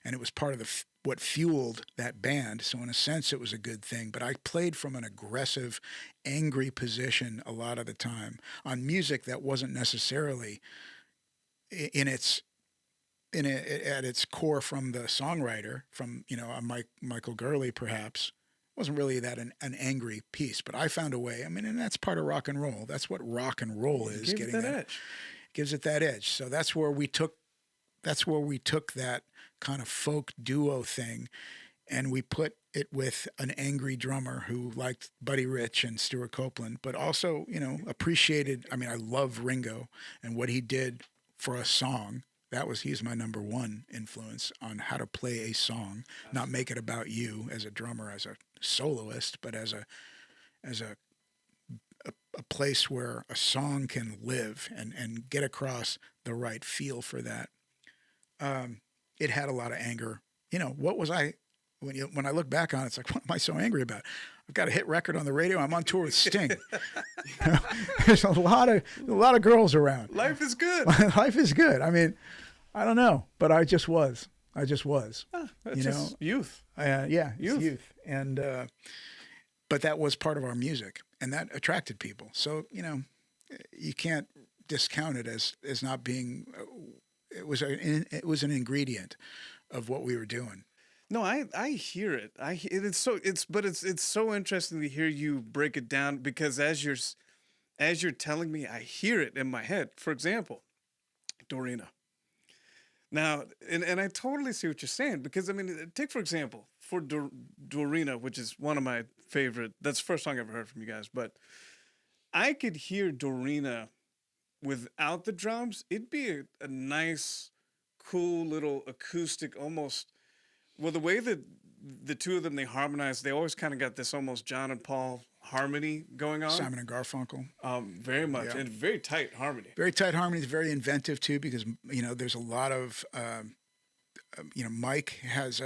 And it was part of what fueled that band. So in a sense, it was a good thing. But I played from an aggressive, angry position a lot of the time on music that wasn't necessarily at its core from the songwriter, from Michael Gurley perhaps. Wasn't really that an angry piece, but I found a way. I mean, and that's part of rock and roll. That's what rock and roll is. Gives it that edge. Gives it that edge. So that's where we took that kind of folk duo thing, and we put it with an angry drummer who liked Buddy Rich and Stuart Copeland, but also, appreciated. I mean, I love Ringo and what he did for a song. He's my number one influence on how to play a song, not make it about you as a drummer, as a soloist, but as a place where a song can live and get across the right feel for that. It had a lot of anger. What was I, when I look back on it, it's like, what am I so angry about? I've got a hit record on the radio. I'm on tour with Sting. There's a lot of girls around. Life is good. Life is good. I mean, I don't know, but I just was. That's just youth. Youth. And but that was part of our music, and that attracted people. So you can't discount it as not being. It was an ingredient of what we were doing. No, I hear it. It's so interesting to hear you break it down, because as you're telling me, I hear it in my head. For example, Dorina. Now, and I totally see what you're saying, because I mean, take for example, for Dorina, which is one of my favorite. That's the first song I ever heard from you guys, but I could hear Dorina without the drums. It'd be a nice, cool little acoustic, almost. Well, the way that the two of them, they harmonize, they always kind of got this almost John and Paul harmony going on. Simon and Garfunkel. Very much, and very tight harmony. Very tight harmony. It's very inventive too, because there's a lot of Mike has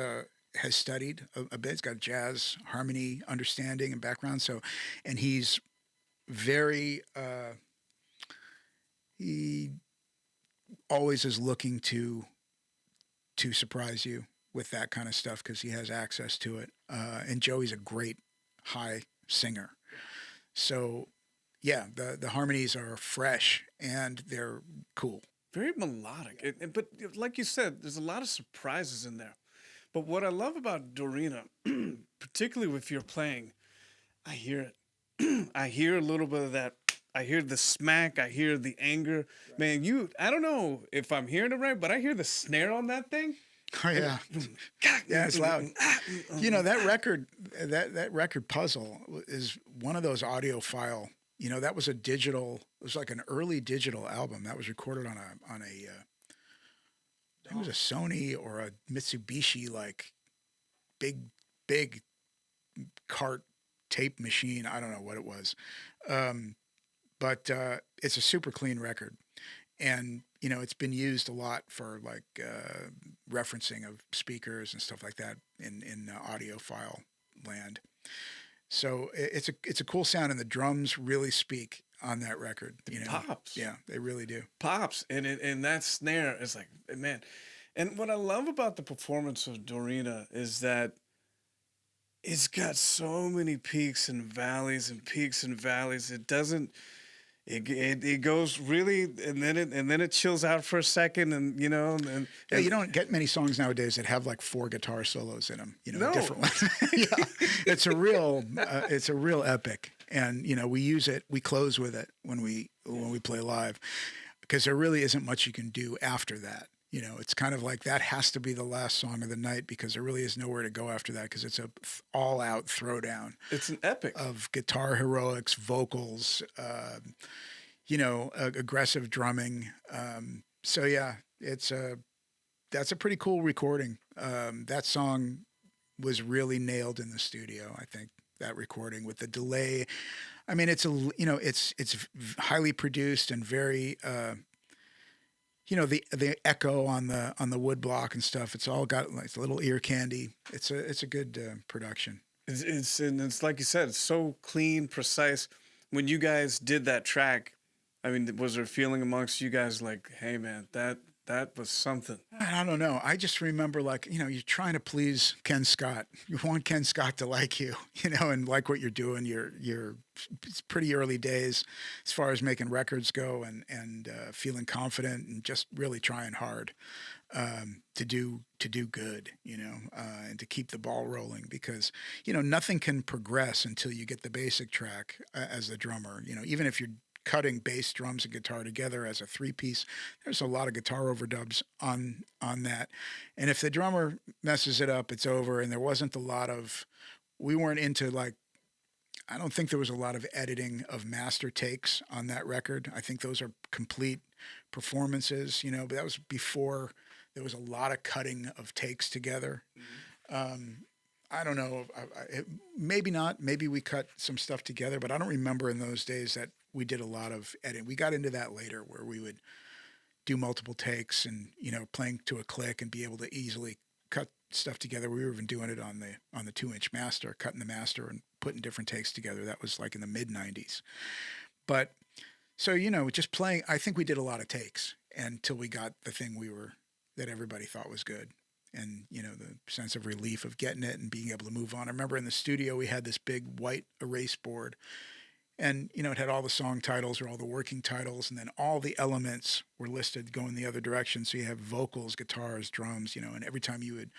studied a bit. He's got jazz harmony understanding and background. So, and he's very he always is looking to surprise you with that kind of stuff, because he has access to it. And Joey's a great high singer. So, yeah, the harmonies are fresh and they're cool. Very melodic. But like you said, there's a lot of surprises in there. But what I love about Dorina, particularly if you're playing, I hear it. I hear a little bit of that. I hear the smack. I hear the anger. Right. Man, I don't know if I'm hearing it right, but I hear the snare on that thing. Oh yeah, yeah, it's loud. That record, that record Puzzle is one of those audiophile. That was a digital. It was like an early digital album that was recorded on a. It was a Sony or a Mitsubishi, like big cart tape machine. I don't know what it was, but it's a super clean record. And, it's been used a lot for like referencing of speakers and stuff like that in audiophile land. So it's a cool sound, and the drums really speak on that record. Pops. Yeah, they really do. Pops. And that snare is like, man. And what I love about the performance of Dorina is that it's got so many peaks and valleys and peaks and valleys. It doesn't. It goes really, and then it chills out for a second, and you don't get many songs nowadays that have like 4 guitar solos in them. No. Different ones. Yeah, it's a real epic, and we close with it when we play live, because there really isn't much you can do after that. It's kind of like that has to be the last song of the night, because there really is nowhere to go after that, because it's a all-out throwdown. It's an epic of guitar heroics, vocals, aggressive drumming. So yeah, that's a pretty cool recording. That song was really nailed in the studio. I think that recording with the delay. I mean, it's highly produced and very. the echo on the wood block and stuff. It's all got like a little ear candy. It's a good production. It's like you said, it's so clean, precise. When you guys did that track, I mean, was there a feeling amongst you guys like, hey man, that was something? I don't know. I just remember like, you're trying to please Ken Scott. You want Ken Scott to like you, and like what you're doing. It's pretty early days as far as making records go and feeling confident and just really trying hard to do good, and to keep the ball rolling because, nothing can progress until you get the basic track as the drummer, even if you're cutting bass, drums, and guitar together as a three-piece. There's a lot of guitar overdubs on that, and if the drummer messes it up, it's over. And there wasn't a lot of, we weren't into like, I don't think there was a lot of editing of master takes on that record. I think those are complete performances, but that was before there was a lot of cutting of takes together. I don't know. Maybe not. Maybe we cut some stuff together, but I don't remember in those days that we did a lot of editing. We got into that later where we would do multiple takes and, playing to a click and be able to easily cut stuff together. We were even doing it on the 2-inch master, cutting the master and putting different takes together. That was like in the mid 90s. But so, just playing, I think we did a lot of takes until we got the thing that everybody thought was good. And, the sense of relief of getting it and being able to move on. I remember in the studio, we had this big white erase board and, it had all the song titles or all the working titles. And then all the elements were listed going the other direction. So you have vocals, guitars, drums, and every time you would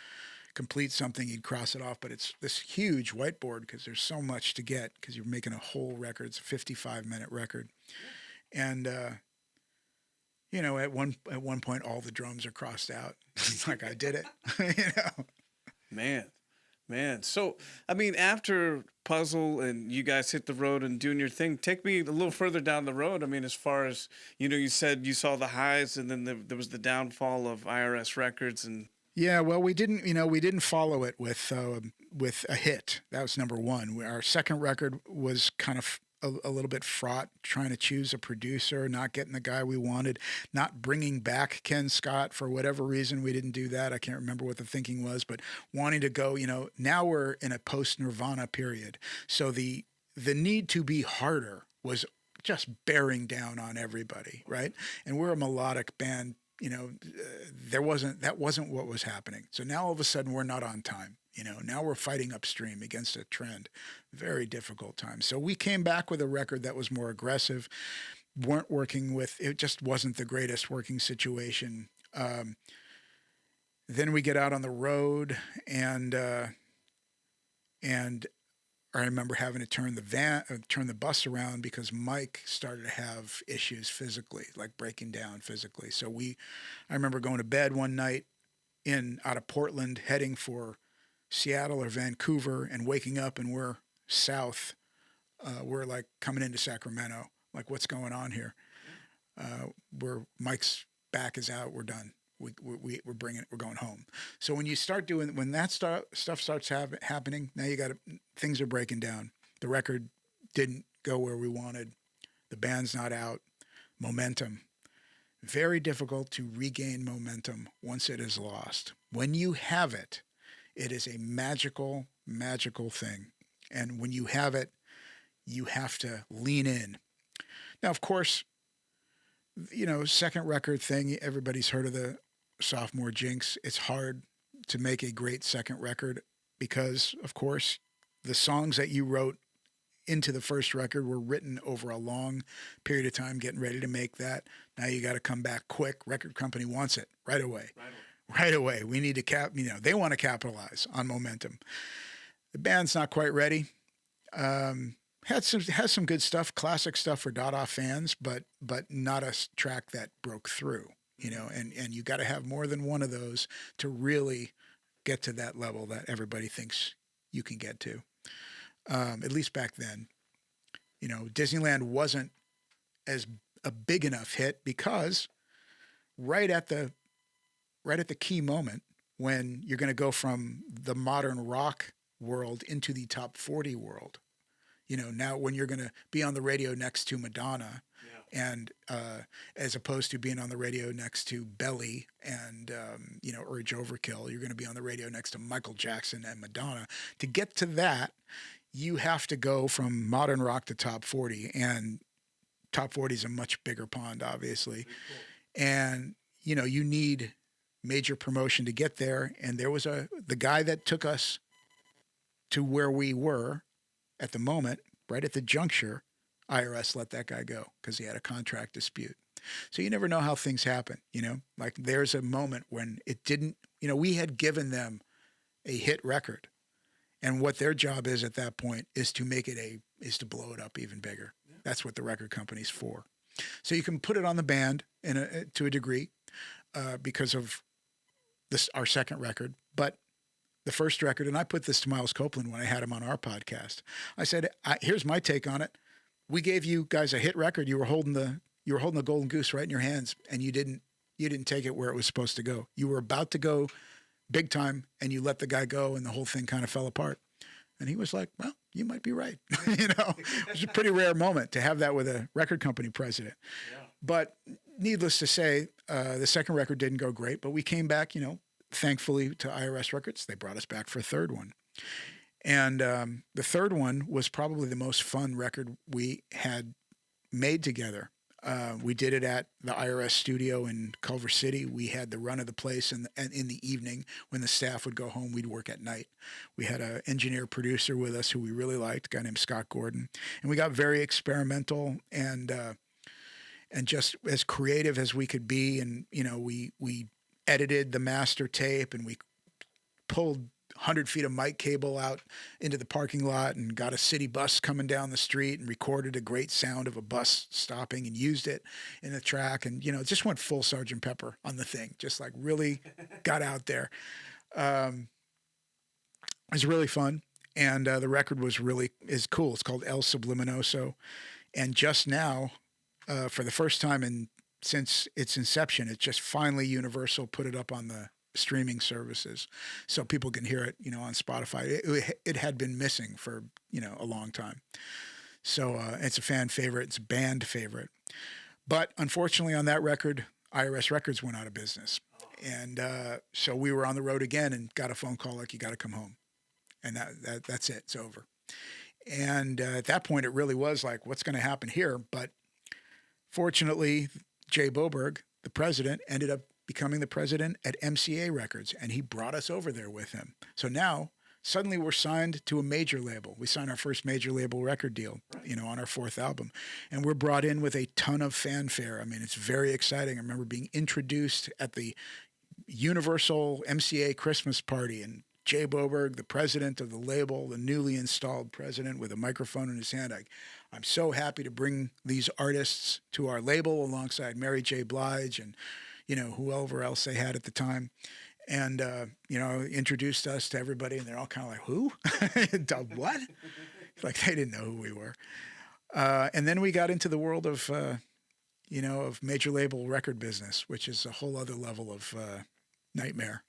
complete something, you'd cross it off. But it's this huge whiteboard because there's so much to get because you're making a whole record. It's a 55-minute record. And, at one point, all the drums are crossed out. It's like, I did it, Man. So, I mean, after Puzzle and you guys hit the road and doing your thing, take me a little further down the road. I mean, as far as, you said you saw the highs and then there was the downfall of IRS Records and... Yeah, well, we didn't follow it with a hit. That was number one. Our second record was kind of a little bit fraught, trying to choose a producer, not getting the guy we wanted, not bringing back Ken Scott for whatever reason. We didn't do that. I can't remember what the thinking was, but wanting to go, now we're in a post-Nirvana period. So the need to be harder was just bearing down on everybody, right? And we're a melodic band. That wasn't what was happening. So now all of a sudden we're not on time. Now we're fighting upstream against a trend. Very difficult time. So we came back with a record that was more aggressive. It just wasn't the greatest working situation. Then we get out on the road and I remember having to turn the bus around because Mike started to have issues physically, like breaking down physically. So I remember going to bed one night out of Portland, heading for Seattle or Vancouver, and waking up and we're south. We're like coming into Sacramento. Like, what's going on here? Mike's back is out. We're done. We're going home. So when that stuff starts happening, now things are breaking down. The record didn't go where we wanted. The band's not out. Momentum. Very difficult to regain momentum once it is lost. When you have it, it is a magical, magical thing. And when you have it, you have to lean in. Now, of course, second record thing, everybody's heard of the sophomore jinx. It's hard to make a great second record because, of course, the songs that you wrote into the first record were written over a long period of time, getting ready to make that. Now you got to come back quick. Record company wants it right away. Right away. We need to they want to capitalize on momentum. The band's not quite ready. Has some good stuff, classic stuff for Dada fans, but not a track that broke through. And you got to have more than one of those to really get to that level that everybody thinks you can get to. At least back then, Disneyland wasn't as a big enough hit because right at the key moment when you're going to go from the modern rock world into the top 40 world, now when you're going to be on the radio next to Madonna And as opposed to being on the radio next to Belly and, Urge Overkill, you're going to be on the radio next to Michael Jackson and Madonna. To get to that, you have to go from modern rock to top 40. And top 40 is a much bigger pond, obviously. Cool. And, you need major promotion to get there. And there was the guy that took us to where we were at the moment, right at the juncture. IRS let that guy go because he had a contract dispute. So you never know how things happen, like there's a moment when it didn't, we had given them a hit record, and what their job is at that point is to make it is to blow it up even bigger. Yeah. That's what the record company's for. So you can put it on the band to a degree because of our second record, but the first record, and I put this to Miles Copeland when I had him on our podcast. I said, here's my take on it. We gave you guys a hit record. You were holding the golden goose right in your hands, and you didn't take it where it was supposed to go. You were about to go big time, and you let the guy go, and the whole thing kind of fell apart. And he was like, well, you might be right. It was a pretty rare moment to have that with a record company president. Yeah. But needless to say, the second record didn't go great, but we came back, thankfully to IRS Records. They brought us back for a third one. And the third one was probably the most fun record we had made together. We did it at the IRS studio in Culver City. We had the run of the place, and in the evening when the staff would go home, we'd work at night. We had an engineer producer with us who we really liked, a guy named Scott Gordon, and we got very experimental and just as creative as we could be. And we edited the master tape, and we pulled 100 feet of mic cable out into the parking lot and got a city bus coming down the street and recorded a great sound of a bus stopping and used it in the track. And, it just went full Sgt. Pepper on the thing, just like really got out there. It was really fun. And the record is cool. It's called El Subliminoso. And just now, for the first time since its inception, it's just finally Universal put it up on the streaming services so people can hear it, on Spotify. It had been missing for, a long time. So it's a fan favorite. It's a band favorite. But unfortunately on that record, IRS Records went out of business. And so we were on the road again and got a phone call like, you got to come home. And that's it. It's over. And at that point, it really was like, what's going to happen here? But fortunately, Jay Boberg, the president, ended up becoming the president at MCA Records, and he brought us over there with him. So now, suddenly we're signed to a major label. We signed our first major label record deal, on our fourth album. And we're brought in with a ton of fanfare. I mean, it's very exciting. I remember being introduced at the Universal MCA Christmas party, and Jay Boberg, the president of the label, the newly installed president with a microphone in his hand. I'm so happy to bring these artists to our label alongside Mary J. Blige and whoever else they had at the time. And, introduced us to everybody, and they're all kind of like, who? What? Like, they didn't know who we were. And then we got into the world of, of major label record business, which is a whole other level of nightmare.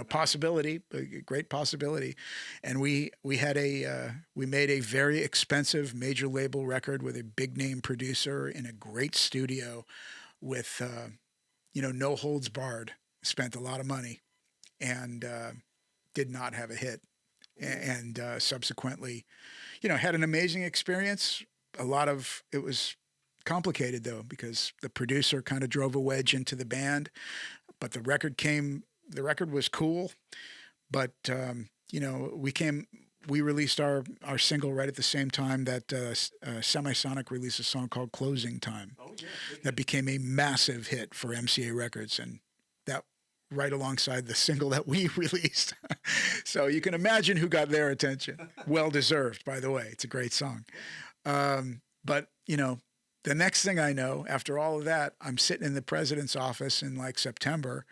Possibility, a great possibility. And we made a very expensive major label record with a big name producer in a great studio with, no holds barred. Spent a lot of money and did not have a hit. And subsequently, had an amazing experience. It was complicated though, because the producer kind of drove a wedge into the band, but the record was cool. But, we released our single right at the same time that Semisonic released a song called Closing Time. Oh, yeah. That became a massive hit for MCA Records, and that right alongside the single that we released. So you can imagine who got their attention. Well deserved, by the way. It's a great song. But, the next thing I know, after all of that, I'm sitting in the president's office in like September,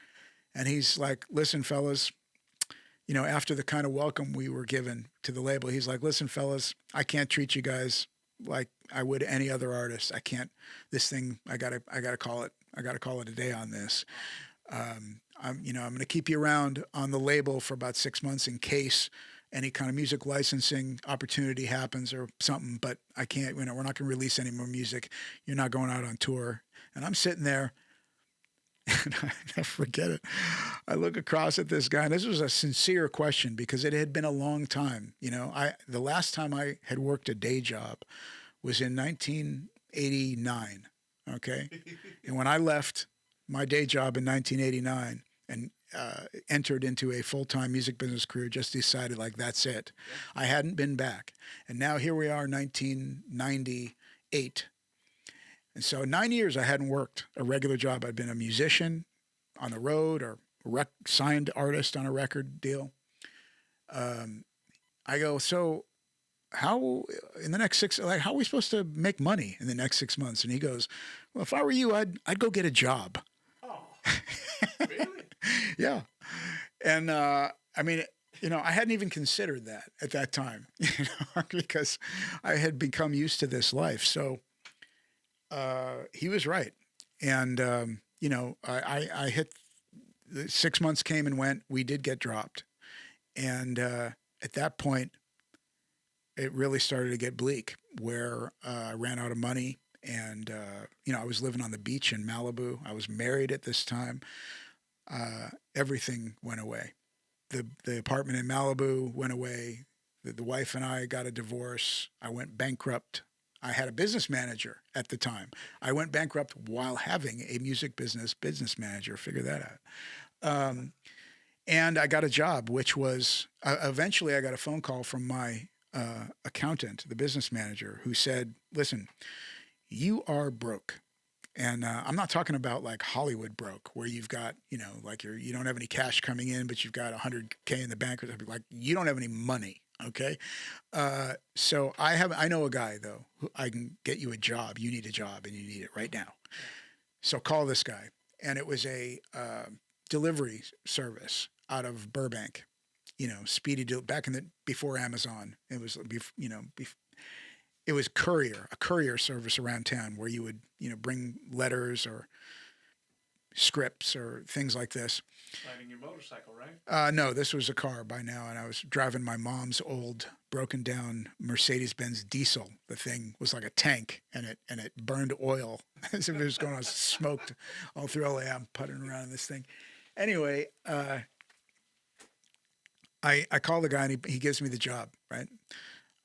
and he's like, listen, fellas, after the kind of welcome we were given to the label, he's like, listen, fellas, I can't treat you guys like I would any other artist. I can't, this thing, I gotta call it a day on this. I'm going to keep you around on the label for about 6 months in case any kind of music licensing opportunity happens or something, but I can't, we're not going to release any more music. You're not going out on tour. And I'm sitting there and I never forget it. I look across at this guy, and this was a sincere question because it had been a long time. The last time I had worked a day job was in 1989. Okay. And when I left my day job in 1989 and entered into a full-time music business career, just decided like, that's it. Yeah. I hadn't been back. And now here we are, 1998. And so 9 years I hadn't worked a regular job. I'd been a musician on the road or signed artist on a record deal. I go, so how in the next how are we supposed to make money in the next 6 months? And he goes, well, if I were you, I'd go get a job. Oh, really? Yeah. And, I mean, I hadn't even considered that at that time, because I had become used to this life. So, he was right. And, I hit 6 months came and went. We did get dropped. And, at that point, it really started to get bleak where I ran out of money and, I was living on the beach in Malibu. I was married at this time. Everything went away. The apartment in Malibu went away. The wife and I got a divorce. I went bankrupt. I had a business manager at the time. I went bankrupt while having a music business manager. Figure that out. And I got a job, which was eventually I got a phone call from my accountant, the business manager, who said, listen, you are broke. And I'm not talking about like Hollywood broke, where you've got, like you don't have any cash coming in, but you've got $100K in the bank or something. Like you don't have any money. Okay. So I know a guy though, who I can get you a job. You need a job and you need it right now. So call this guy. And it was a delivery service out of Burbank, back before Amazon. It was, it was a courier service around town where you would, bring letters or scripts or things like this. Riding your motorcycle, right? No, this was a car by now, and I was driving my mom's old broken down Mercedes-Benz diesel. The thing was like a tank, and it burned oil as if it was going on, smoked all through LA. I'm putting around in this thing. Anyway, I call the guy, and he gives me the job, right?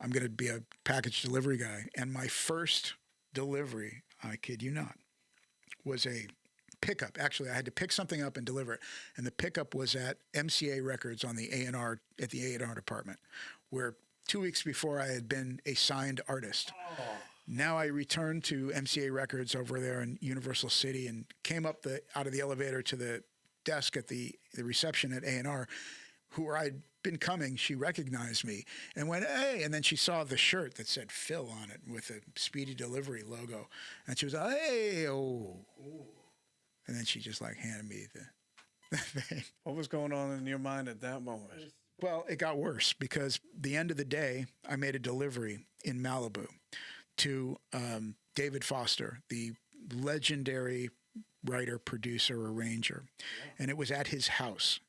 I'm going to be a package delivery guy. And my first delivery, I kid you not, was a pickup. Actually, I had to pick something up and deliver it. And the pickup was at MCA Records on the A&R, at the A&R department, where 2 weeks before I had been a signed artist. Oh. Now I returned to MCA Records over there in Universal City and came up out of the elevator to the desk at the reception at A&R, who I'd been coming. She recognized me and went, hey, and then she saw the shirt that said Phil on it with a Speedy Delivery logo. And she was like, hey, oh. Ooh. And then she just like handed me the thing. What was going on in your mind at that moment? Well, it got worse because the end of the day, I made a delivery in Malibu to David Foster, the legendary writer, producer, arranger. Yeah. And it was at his house.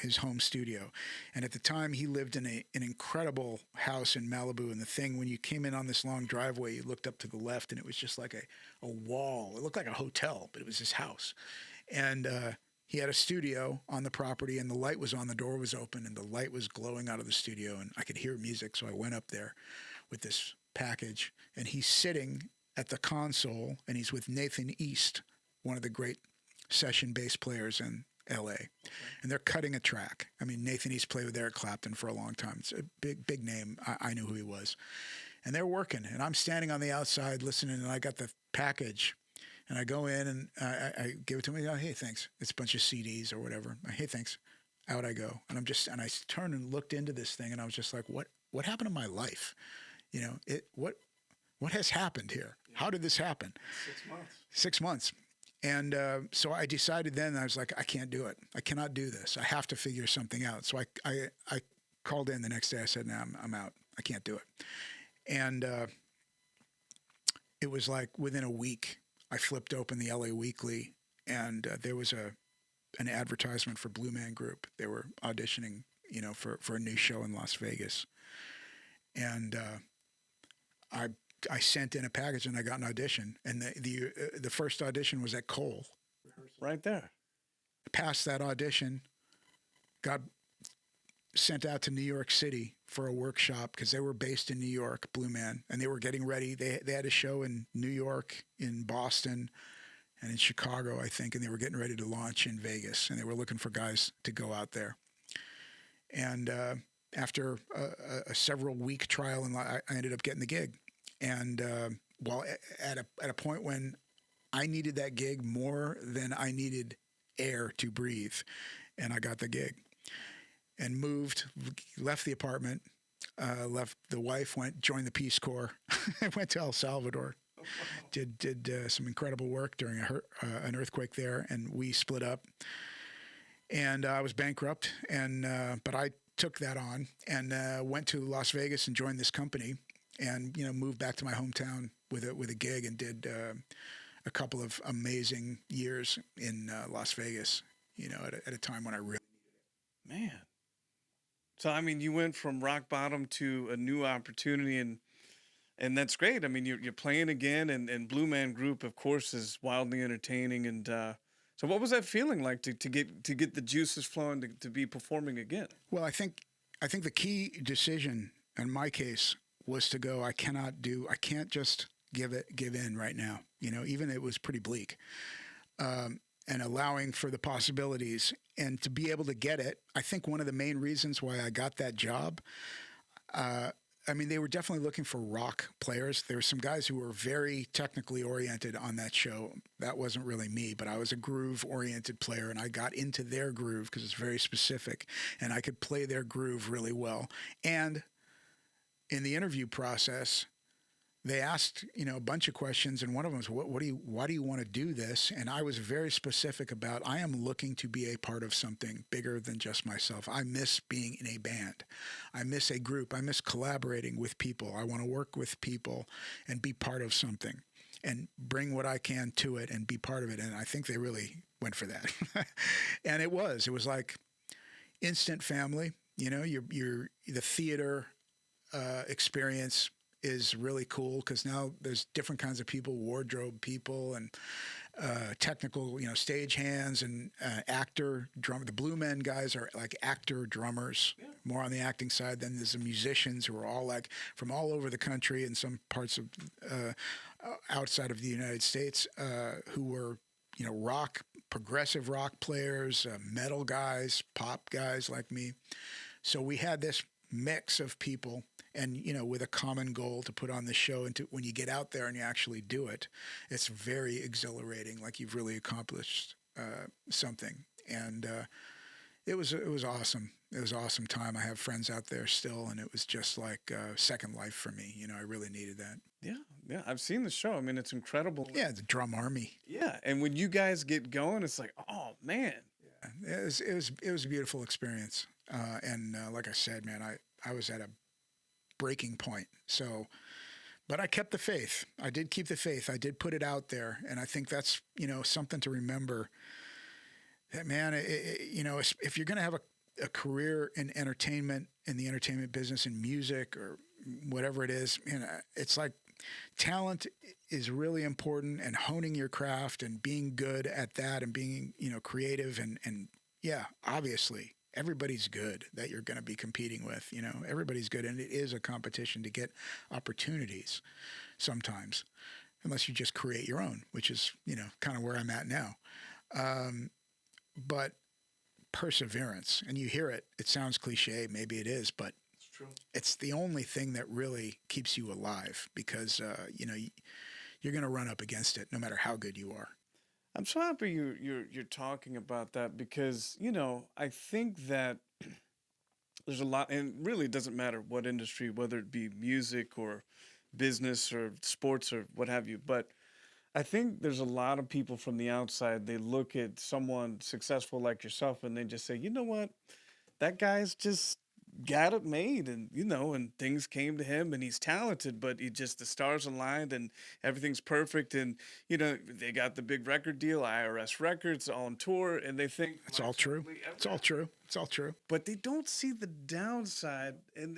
His home studio. And at the time, he lived in an incredible house in Malibu. And the thing, when you came in on this long driveway, you looked up to the left, and it was just like a wall. It looked like a hotel, but it was his house. And he had a studio on the property, and the light was on, the door was open, and the light was glowing out of the studio, and I could hear music. So I went up there with this package, and he's sitting at the console, and he's with Nathan East, one of the great session bass players in LA. Okay. And they're cutting a track. I mean, Nathan East played with Eric Clapton for a long time. It's a big name. I knew who he was. And they're working, and I'm standing on the outside listening, and I got the package, and I go in, and I give it to him. I go, hey, thanks. It's a bunch of CDs or whatever. Hey, thanks. Out I go. And I turned and looked into this thing, and I was just like, what happened to my life? What has happened here? Yeah. How did this happen? 6 months. 6 months. And so I decided then, I was like, I can't do it. I cannot do this. I have to figure something out. So I called in the next day. I said, no, I'm out. I can't do it. And it was like within a week, I flipped open the LA Weekly, and there was an advertisement for Blue Man Group. They were auditioning for a new show in Las Vegas. And I I sent in a package and I got an audition. And the first audition was at Cole. Right there. Passed that audition, got sent out to New York City for a workshop because they were based in New York, Blue Man, and they were getting ready. They had a show in New York, in Boston, and in Chicago, I think, and they were getting ready to launch in Vegas, and they were looking for guys to go out there. And after a several-week trial, I ended up getting the gig. And while at a point when I needed that gig more than I needed air to breathe, and I got the gig. And moved, left the apartment, left the wife, joined the Peace Corps, went to El Salvador, did some incredible work during an earthquake there, and we split up. And I was bankrupt, but I took that on and went to Las Vegas and joined this company, and moved back to my hometown with a gig, and did a couple of amazing years in Las Vegas. At a time when I really needed it. Man. So, I mean, you went from rock bottom to a new opportunity, and that's great. I mean, you're playing again, and Blue Man Group, of course, is wildly entertaining. And so what was that feeling like to get the juices flowing to be performing again? Well, I think the key decision in my case was to go, I can't just give in right now. Even it was pretty bleak. And allowing for the possibilities and to be able to get it. I think one of the main reasons why I got that job, they were definitely looking for rock players. There were some guys who were very technically oriented on that show. That wasn't really me, but I was a groove-oriented player, and I got into their groove because it's very specific, and I could play their groove really well. And in the interview process, they asked, a bunch of questions, and one of them was, why do you want to do this? And I was very specific about, I am looking to be a part of something bigger than just myself. I miss being in a band. I miss a group. I miss collaborating with people. I want to work with people and be part of something and bring what I can to it and be part of it. And I think they really went for that. And it was like instant family. The theater experience is really cool because now there's different kinds of people, wardrobe people and technical, stage hands and actor, drummer. The Blue Men guys are like actor drummers, more on the acting side. Then there's the musicians who are all like from all over the country and some parts of outside of the United States who were, progressive rock players, metal guys, pop guys like me. So we had this mix of people. And, with a common goal to put on the show. And when you get out there and you actually do it, it's very exhilarating, like you've really accomplished something. And it was awesome. It was an awesome time. I have friends out there still, and it was just like second life for me. I really needed that. Yeah. I've seen the show. I mean, it's incredible. Yeah, the drum army. Yeah, and when you guys get going, it's like, oh, man. Yeah, it was a beautiful experience. And like I said, man, I was at a breaking point. So, but I kept the faith. I did keep the faith. I did put it out there. And I think that's, something to remember that, man, if you're going to have a career in entertainment, in the entertainment business, in music or whatever it is, it's like talent is really important, and honing your craft and being good at that and being, creative and yeah, obviously everybody's good that you're going to be competing with, everybody's good. And it is a competition to get opportunities sometimes, unless you just create your own, which is, kind of where I'm at now. But perseverance, and you hear it, it sounds cliche, maybe it is, but it's true. It's the only thing that really keeps you alive because, you're going to run up against it no matter how good you are. I'm so happy you're talking about that because, I think that there's a lot, and really it doesn't matter what industry, whether it be music or business or sports or what have you, but I think there's a lot of people from the outside, they look at someone successful like yourself and they just say, you know what, that guy's just got it made, and and things came to him, and he's talented, but he just the stars aligned and everything's perfect, and they got the big record deal, IRS Records, on tour, and they think It's all true. It's all true. It's all true. but they don't see the downside, and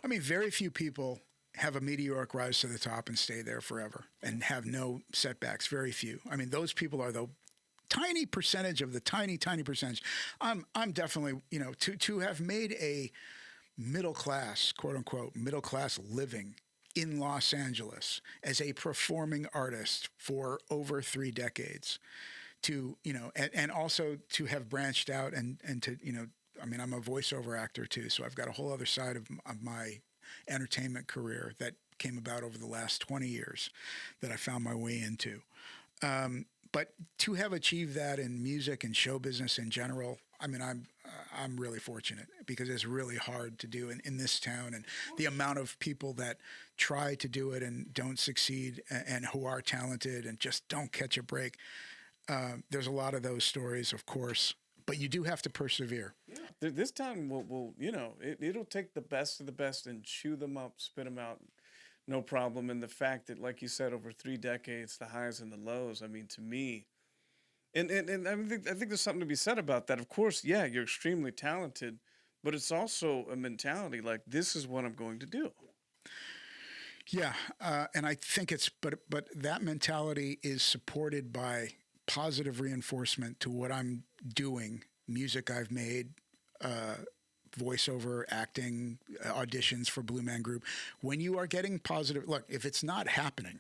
I mean, very few people have a meteoric rise to the top and stay there forever and have no setbacks. Very few. I mean, those people are the tiny percentage of the tiny percentage. I'm definitely, to have made a middle class, quote unquote, middle class living in Los Angeles as a performing artist for over 3 decades, and also to have branched out and to, I mean, I'm a voiceover actor too, so I've got a whole other side of my entertainment career that came about over the last 20 years that I found my way into. But to have achieved that in music and show business in general, I mean, I'm really fortunate because it's really hard to do in this town, and the amount of people that try to do it and don't succeed, and who are talented and just don't catch a break. There's a lot of those stories, of course, but you do have to persevere. Yeah. This time will it'll take the best of the best and chew them up, spit them out. No problem. And the fact that, like you said, over 3 decades, the highs and the lows, I mean, to me, and I think there's something to be said about that. Of course, yeah, you're extremely talented, but it's also a mentality like, this is what I'm going to do. Yeah, and I think but that mentality is supported by positive reinforcement to what I'm doing, music I've made, voiceover, acting, auditions for Blue Man Group. When you are getting positive, look, if it's not happening,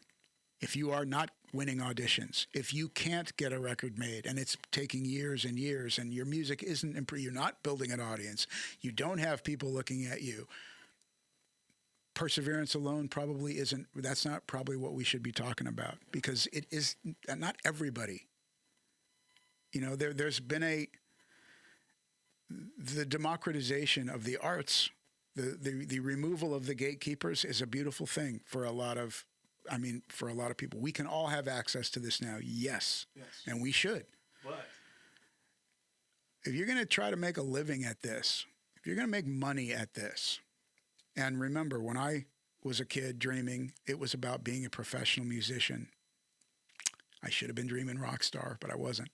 if you are not winning auditions, if you can't get a record made and it's taking years and years and your music isn't you're not building an audience, you don't have people looking at you, perseverance alone probably isn't, that's not probably what we should be talking about, because it is not everybody. There's been the democratization of the arts, the removal of the gatekeepers is a beautiful thing for a lot of people. We can all have access to this now. Yes. And we should. But if you're going to try to make a living at this, if you're going to make money at this, and remember, when I was a kid dreaming, it was about being a professional musician. I should have been dreaming rock star, but I wasn't.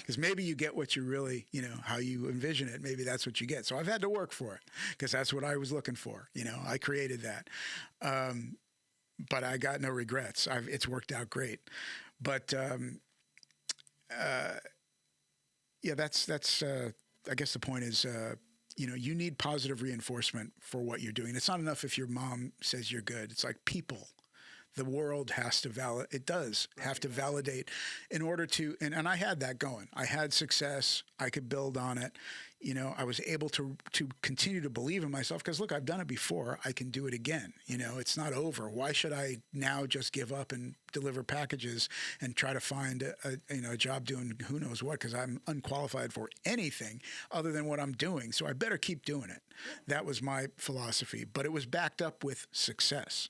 Because maybe you get what you really, how you envision it. Maybe that's what you get. So I've had to work for it because that's what I was looking for. I created that. But I got no regrets. It's worked out great. But that's I guess the point is, you need positive reinforcement for what you're doing. It's not enough if your mom says you're good. It's like people. The world has to have to validate in order to, and I had that going. I had success. I could build on it. I was able to continue to believe in myself because, look, I've done it before. I can do it again. It's not over. Why should I now just give up and deliver packages and try to find a job doing who knows what, because I'm unqualified for anything other than what I'm doing. So I better keep doing it. That was my philosophy, but it was backed up with success.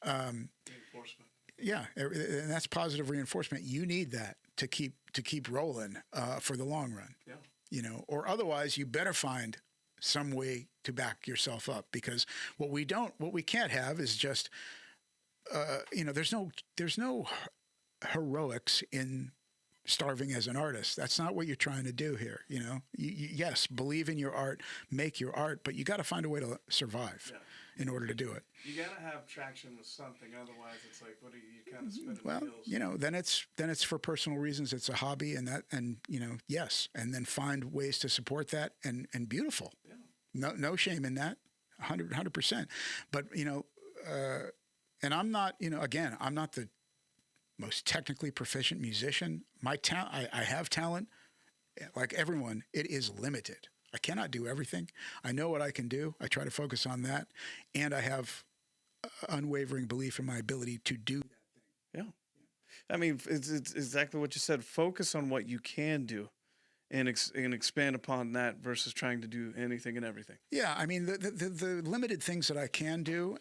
Reinforcement. Yeah, and that's positive reinforcement. You need that to keep rolling for the long run. Yeah. Or otherwise you better find some way to back yourself up, because what we can't have is just there's no heroics in starving as an artist. That's not what you're trying to do here. Yes, believe in your art, make your art, but you got to find a way to survive in order to do it. You got to have traction with something. Otherwise, it's like, what are you kind of spinning Well, wheels? Then it's for personal reasons. It's a hobby, yes, and then find ways to support that, and beautiful. Yeah. No shame in that, 100%. But and I'm not, again, I'm not the most technically proficient musician. My talent, I have talent, like everyone. It is limited. I cannot do everything. I know what I can do. I try to focus on that, and I have unwavering belief in my ability to do that thing. Yeah. I mean, it's exactly what you said. Focus on what you can do and expand upon that versus trying to do anything and everything. Yeah, I mean the limited things that I can do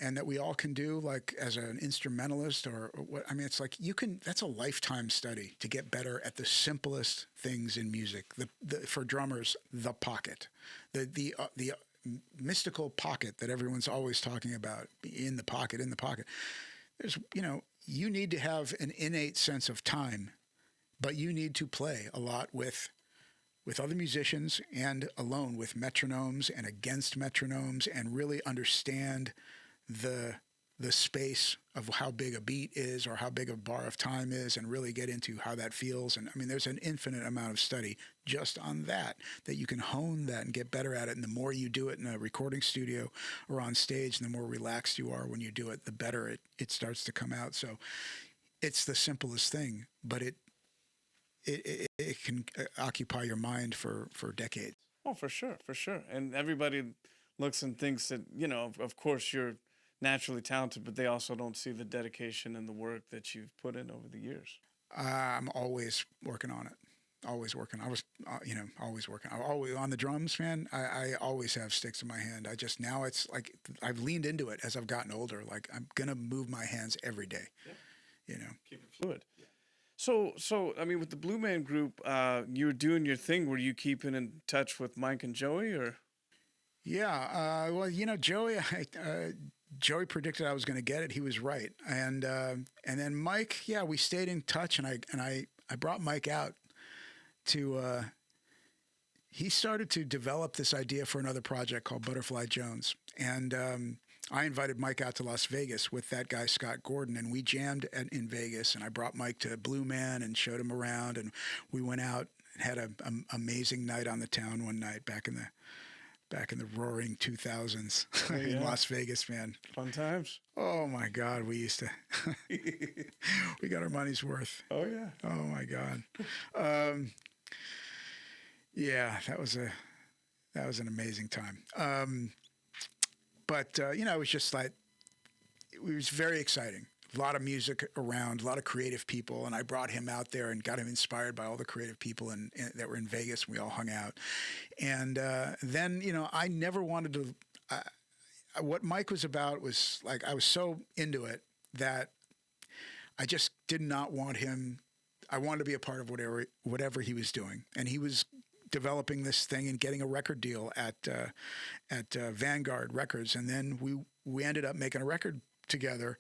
and that we all can do, like as an instrumentalist or what. I mean, it's like you can. That's a lifetime study to get better at the simplest things in music. For drummers, the pocket, the mystical pocket that everyone's always talking about. In the pocket, in the pocket. There's you need to have an innate sense of time, but you need to play a lot with other musicians and alone with metronomes and against metronomes and really understand the space of how big a beat is or how big a bar of time is and really get into how that feels. And I mean, there's an infinite amount of study just on that you can hone that and get better at it. And the more you do it in a recording studio or on stage, and the more relaxed you are when you do it, the better it starts to come out. So it's the simplest thing, but it can occupy your mind for decades. Oh, for sure, for sure. And everybody looks and thinks that, of course you're naturally talented, but they also don't see the dedication and the work that you've put in over the years. I'm always working on it. Always working. I was, always working. I'm always on the drums, man. I always have sticks in my hand. Now it's like I've leaned into it as I've gotten older. Like I'm going to move my hands every day, Keep it fluid. Yeah. So I mean, with the Blue Man Group, you were doing your thing. Were you keeping in touch with Mike and Joey, or? Yeah. Well, Joey, Joey predicted I was going to get it. He was right. And then Mike, yeah, we stayed in touch, and I brought Mike out to. He started to develop this idea for another project called Butterfly Jones, and I invited Mike out to Las Vegas with that guy, Scott Gordon, and we jammed in Vegas. And I brought Mike to Blue Man and showed him around. And we went out and had an amazing night on the town one night back in the roaring 2000s in Las Vegas, man. Fun times. Oh, my God. We used to – we got our money's worth. Oh, yeah. Oh, my God. Yeah, that was an amazing time. But, it was just like, it was very exciting. A lot of music around, a lot of creative people. And I brought him out there and got him inspired by all the creative people that were in Vegas. We all hung out. And then, I never wanted to, what Mike was about was like, I was so into it that I just did not want him. I wanted to be a part of whatever he was doing. And he was developing this thing and getting a record deal at Vanguard Records, and then we ended up making a record together,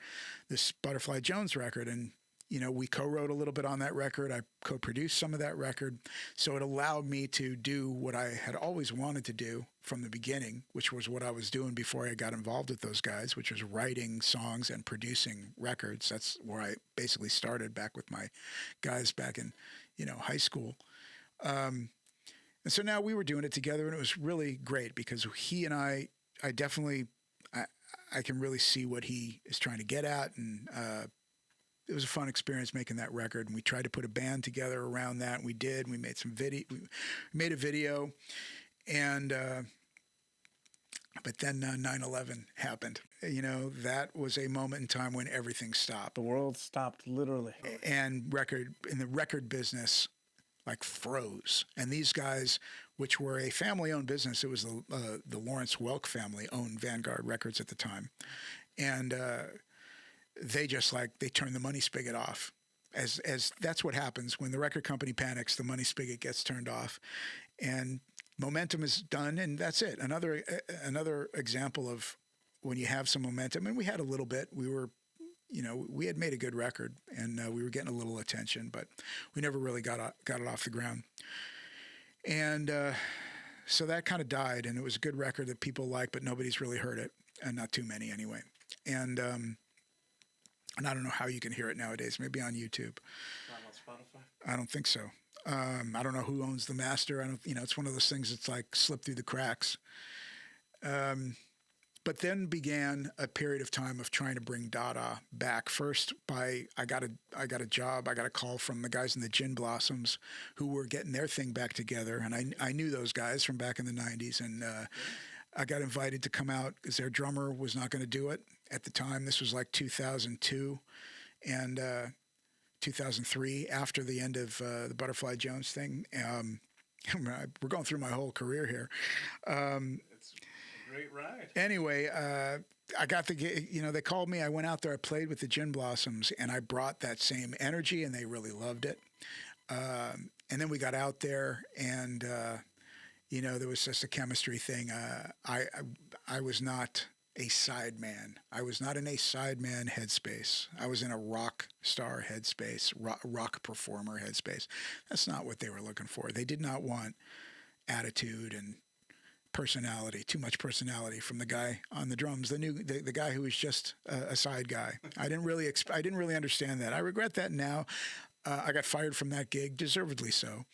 this Butterfly Jones record, and we co-wrote a little bit on that record. I co-produced some of that record, so it allowed me to do what I had always wanted to do from the beginning, which was what I was doing before I got involved with those guys, which was writing songs and producing records. That's where I basically started, back with my guys back in high school. And so now we were doing it together, and it was really great because he and I definitely, I can really see what he is trying to get at. And it was a fun experience making that record. And we tried to put a band together around that. And we did. We made we made a video. And, but then 9/11 happened. That was a moment in time when everything stopped. The world stopped, literally. And in the record business, like froze. And these guys, which were a family-owned business, it was the Lawrence Welk family owned Vanguard Records at the time, and they turned the money spigot off. As that's what happens when the record company panics, the money spigot gets turned off, and momentum is done, and that's it. Another example of when you have some momentum, and we had a little bit. We had made a good record, and we were getting a little attention, but we never really got it off the ground. And so that kind of died, and it was a good record that people like, but nobody's really heard it, and not too many anyway. And I don't know how you can hear it nowadays. Maybe on YouTube. Not on Spotify? I don't think so. I don't know who owns the master. It's one of those things that's like slipped through the cracks. But then began a period of time of trying to bring Dada back. First, I got a job. I got a call from the guys in the Gin Blossoms who were getting their thing back together, and I knew those guys from back in the '90s, and I got invited to come out because their drummer was not going to do it at the time. This was like 2002 and 2003, after the end of the Butterfly Jones thing. we're going through my whole career here. It's a great ride. Anyway, I got the gig. They called me. I went out there. I played with the Gin Blossoms, and I brought that same energy, and they really loved it. And then we got out there, and there was just a chemistry thing. I was not a sideman. I was not in a sideman headspace. I was in a rock star headspace, rock performer headspace. That's not what they were looking for. They did not want attitude and personality, too much personality from the guy on the drums, the guy who was just a side guy. I didn't really understand that. I regret that now. I got fired from that gig, deservedly so.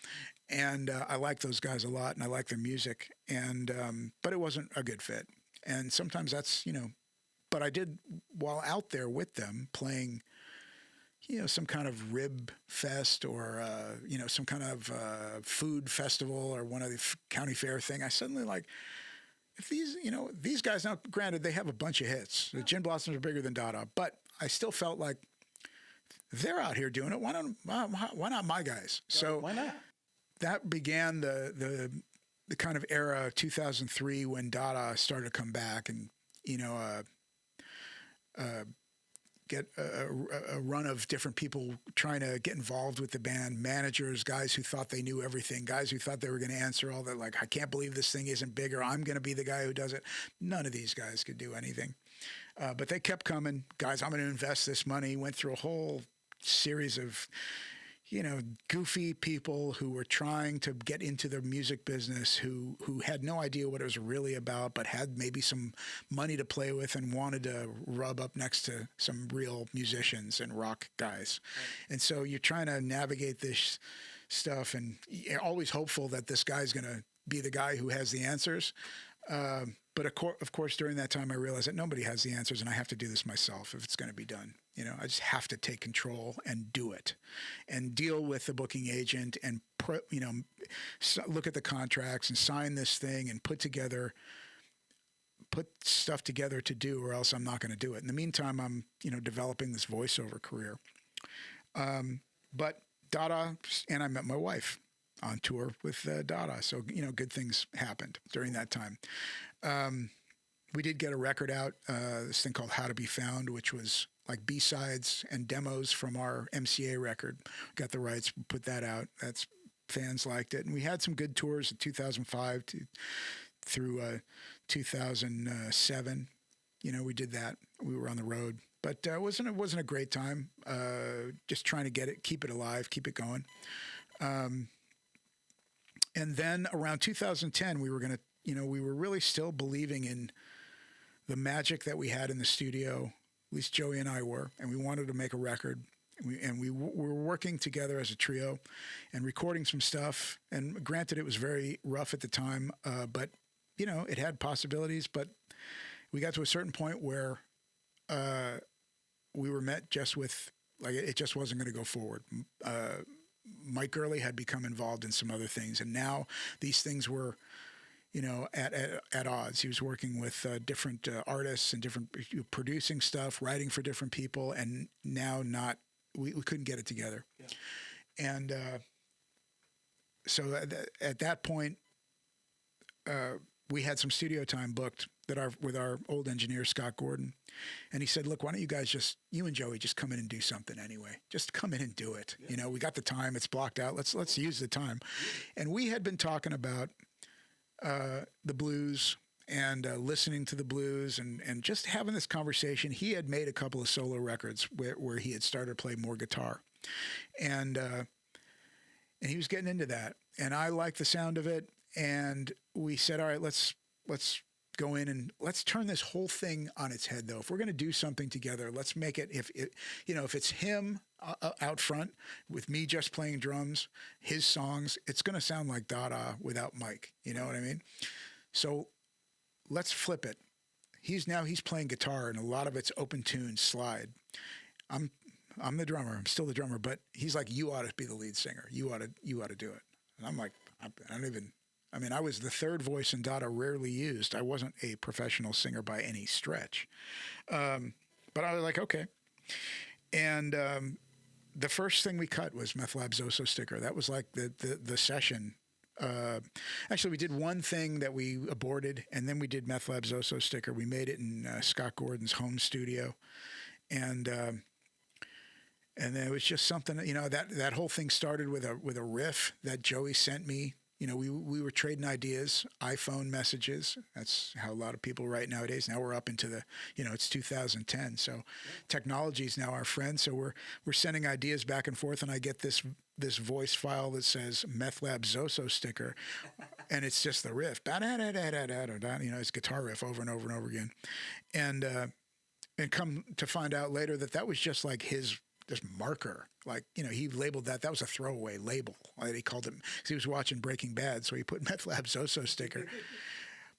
And I like those guys a lot, and I like their music. And but it wasn't a good fit. And sometimes that's, but I did, while out there with them playing, some kind of rib fest or, some kind of food festival or one of the county fair thing, I suddenly if these guys, now granted, they have a bunch of hits. The Gin Blossoms are bigger than Dada, but I still felt like they're out here doing it. Why not my guys? So why not? That began the kind of era, 2003, when Dada started to come back and, get a run of different people trying to get involved with the band, managers, guys who thought they knew everything, guys who thought they were going to answer all that, I can't believe this thing isn't bigger. I'm going to be the guy who does it. None of these guys could do anything. But they kept coming. Guys, I'm going to invest this money. Went through a whole series of goofy people who were trying to get into the music business, who had no idea what it was really about, but had maybe some money to play with and wanted to rub up next to some real musicians and rock guys. Right. And so you're trying to navigate this stuff, and you're always hopeful that this guy's going to be the guy who has the answers. But of course, during that time, I realized that nobody has the answers, and I have to do this myself if it's going to be done. I just have to take control and do it, and deal with the booking agent, and look at the contracts and sign this thing and put stuff together to do, or else I'm not going to do it. In the meantime, I'm developing this voiceover career. But Dada, and I met my wife on tour with Dada. So, good things happened during that time. We did get a record out, this thing called How to Be Found, which was like B-sides and demos from our MCA record. Got the rights, put that out. Fans liked it. And we had some good tours in 2005 through 2007. We did that. We were on the road. But it wasn't a great time. Just trying to keep it alive, keep it going. And then around 2010, we were really still believing in the magic that we had in the studio. At least Joey and I were, and we wanted to make a record. We were working together as a trio and recording some stuff. And granted, it was very rough at the time, but it had possibilities. But we got to a certain point where we were met just with it just wasn't going to go forward. Mike Gurley had become involved in some other things, and now these things were, at odds. He was working with different artists and different producing stuff, writing for different people, and now we couldn't get it together. Yeah. And so at that point, we had some studio time booked with our old engineer, Scott Gordon. And he said, look, why don't you and Joey just come in and do something anyway. Just come in and do it. Yeah. We got the time. It's blocked out. Let's use the time. And we had been talking about the blues and listening to the blues and just having this conversation. He had made a couple of solo records where he had started to play more guitar. And he was getting into that. And I liked the sound of it. And we said, all right, let's go in and let's turn this whole thing on its head, though. If we're going to do something together, let's make it, if it's him out front with me just playing drums, his songs, it's going to sound like Dada without Mike. You know what I mean? So let's flip it. He's playing guitar, and a lot of it's open tune slide. I'm the drummer. I'm still the drummer, but he's like, you ought to be the lead singer. You ought to do it. And I'm like, I was the third voice in Dada, rarely used. I wasn't a professional singer by any stretch. But I was like, okay. And the first thing we cut was Meth Lab Zoso Sticker. That was like the session Actually, we did one thing that we aborted, and then we did Meth Lab Zoso Sticker. We made it in Scott Gordon's home studio, and then it was just something. That whole thing started with a riff that Joey sent me. We were trading ideas, iPhone messages. That's how a lot of people write nowadays. Now we're up into it's 2010, so technology is now our friend. So we're sending ideas back and forth, and I get this voice file that says Meth Lab Zoso Sticker, and it's just the riff, it's guitar riff over and over and over again, and come to find out later that was just like his marker. Like, he labeled that was a throwaway label. He called it, because he was watching Breaking Bad, so he put Meth Lab Zoso Sticker.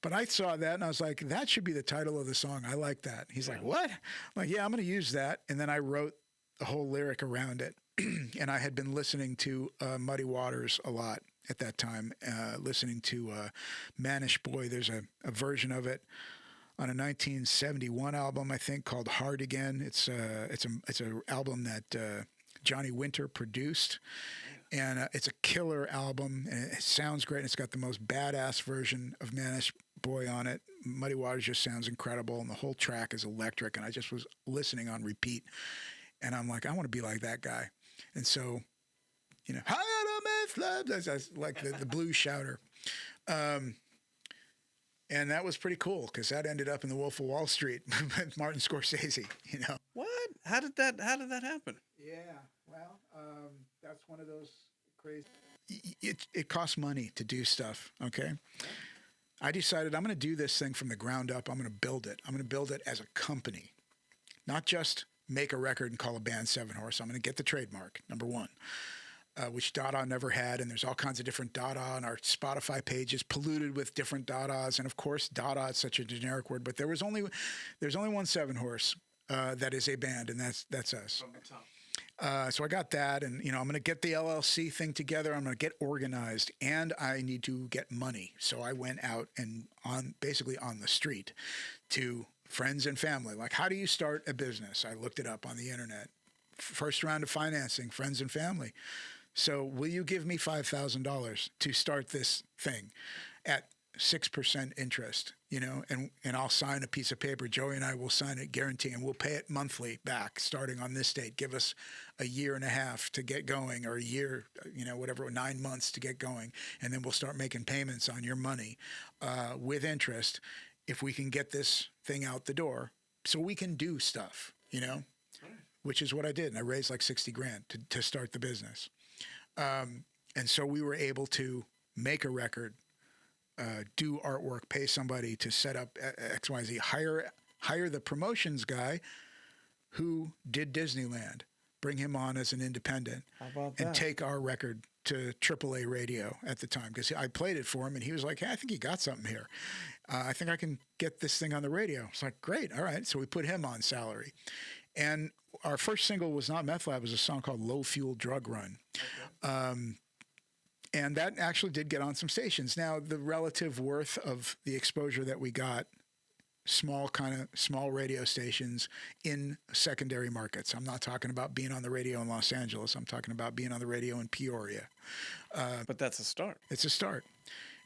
But I saw that and I was like, that should be the title of the song. I like that. He's like, what? I'm like, yeah, I'm going to use that. And then I wrote the whole lyric around it. And I had been listening to Muddy Waters a lot at that time, listening to Manish Boy. There's a version of it on a 1971 album, I think, called Hard Again. It's an album that Johnny Winter produced, and it's a killer album, and it sounds great, and it's got the most badass version of Manish Boy on it. Muddy Waters just sounds incredible, and the whole track is electric, and I just was listening on repeat, and I'm like, I want to be like that guy. And so, that's like the blues shouter. And that was pretty cool, because that ended up in The Wolf of Wall Street with Martin Scorsese, What? How did that happen? Yeah, well, that's one of those crazy. It costs money to do stuff, okay? I decided I'm going to do this thing from the ground up. I'm going to build it. I'm going to build it as a company, not just make a record and call a band Seven Horse. I'm going to get the trademark, number one. Which Dada never had, and there's all kinds of different Dada on our Spotify page is polluted with different Dadas, and of course Dada is such a generic word, but there's only one Seven Horse that is a band, and that's us. From the top. So I got that, and I'm going to get the LLC thing together. I'm going to get organized, and I need to get money. So I went out and basically on the street to friends and family, like, how do you start a business? I looked it up on the internet. First round of financing, friends and family. So will you give me $5,000 to start this thing at 6% interest, and I'll sign a piece of paper. Joey and I will sign it, guaranteeing, and we'll pay it monthly back starting on this date. Give us a year and a half to get going, or a year, 9 months to get going. And then we'll start making payments on your money with interest if we can get this thing out the door so we can do stuff, which is what I did. And I raised like $60,000 to start the business. And so we were able to make a record, do artwork, pay somebody to set up XYZ, hire the promotions guy who did Disneyland, bring him on as an independent, and take our record to AAA radio at the time, because I played it for him and he was like, hey, I think you got something here. I think I can get this thing on the radio. It's like, great. All right. So we put him on salary. And our first single was not Meth Lab. It was a song called Low Fuel Drug Run. Okay. And that actually did get on some stations. Now, the relative worth of the exposure that we got, small radio stations in secondary markets. I'm not talking about being on the radio in Los Angeles. I'm talking about being on the radio in Peoria. But that's a start. It's a start.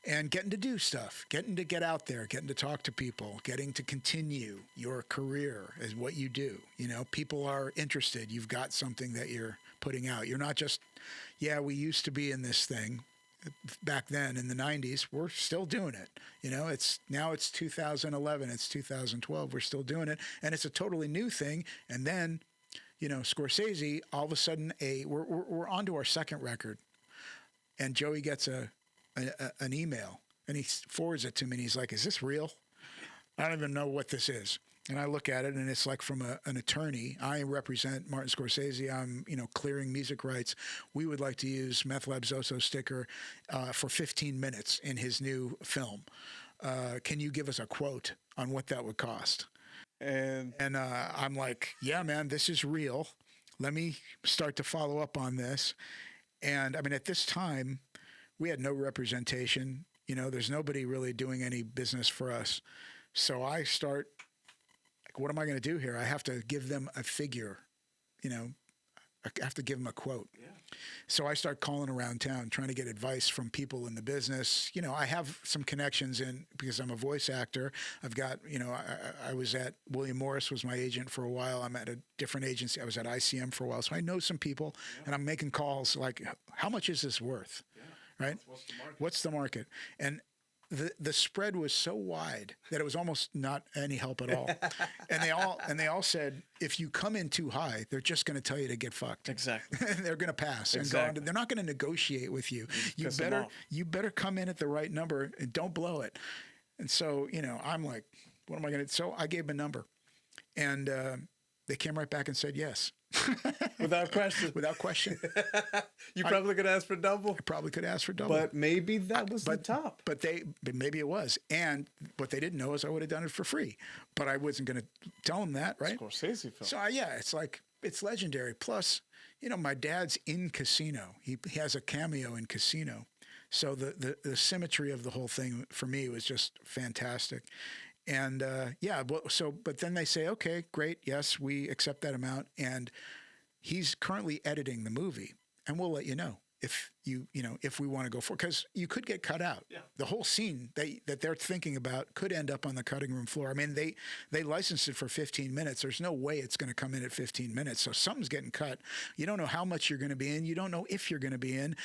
And getting to do stuff, getting to get out there, getting to talk to people, getting to continue your career is what you do. People are interested. You've got something that you're putting out. You're not just, we used to be in this thing back then in the 90s. We're still doing it. It's 2011. It's 2012. We're still doing it. And it's a totally new thing. And then, Scorsese, all of a sudden, we're on to our second record. And Joey gets an email, and he forwards it to me, and he's like, is this real? I don't even know what this is. And I look at it, and it's like from an attorney. I represent Martin Scorsese. I'm, clearing music rights. We would like to use Meth Lab Zoso Sticker for 15 minutes in his new film. Can you give us a quote on what that would cost? And I'm like, yeah, man, this is real. Let me start to follow up on this. And I mean, at this time, we had no representation. There's nobody really doing any business for us. So I start, what am I going to do here? I have to give them a figure, a I have to give them a quote. Yeah. So I start calling around town, trying to get advice from people in the business. You know, I have some connections in because I'm a voice actor. I've got, you know, I was at William Morris was my agent for a while. I'm at a different agency. I was at ICM for a while. So I know some people and I'm making calls like, how much is this worth? Yeah. Right? What's the market? And the spread was so wide that it was almost not any help at all. and they all said, if you come in too high, they're just going to tell you to get fucked. Exactly. They're going to pass and go on. They're not going to negotiate with you. You better come in at the right number and don't blow it. And so, you know, I'm like, what am I going to? So I gave them a number, and they came right back and said yes. Without question. Without question. You probably could ask for double. I probably could ask for double. But maybe that was the top. But maybe it was. And what they didn't know is I would have done it for free. But I wasn't going to tell them that, right? Scorsese film. So yeah, it's like, it's legendary. Plus, you know, my dad's in Casino. He has a cameo in Casino. So the symmetry of the whole thing for me was just fantastic. And but then they say, okay, great. Yes, we accept that amount. And he's currently editing the movie, and we'll let you know if if we want to go for it, because you could get cut out. Yeah. The whole scene that they're thinking about could end up on the cutting room floor. I mean, they licensed it for 15 minutes. There's no way it's going to come in at 15 minutes. So something's getting cut. You don't know how much you're going to be in. You don't know if you're going to be in.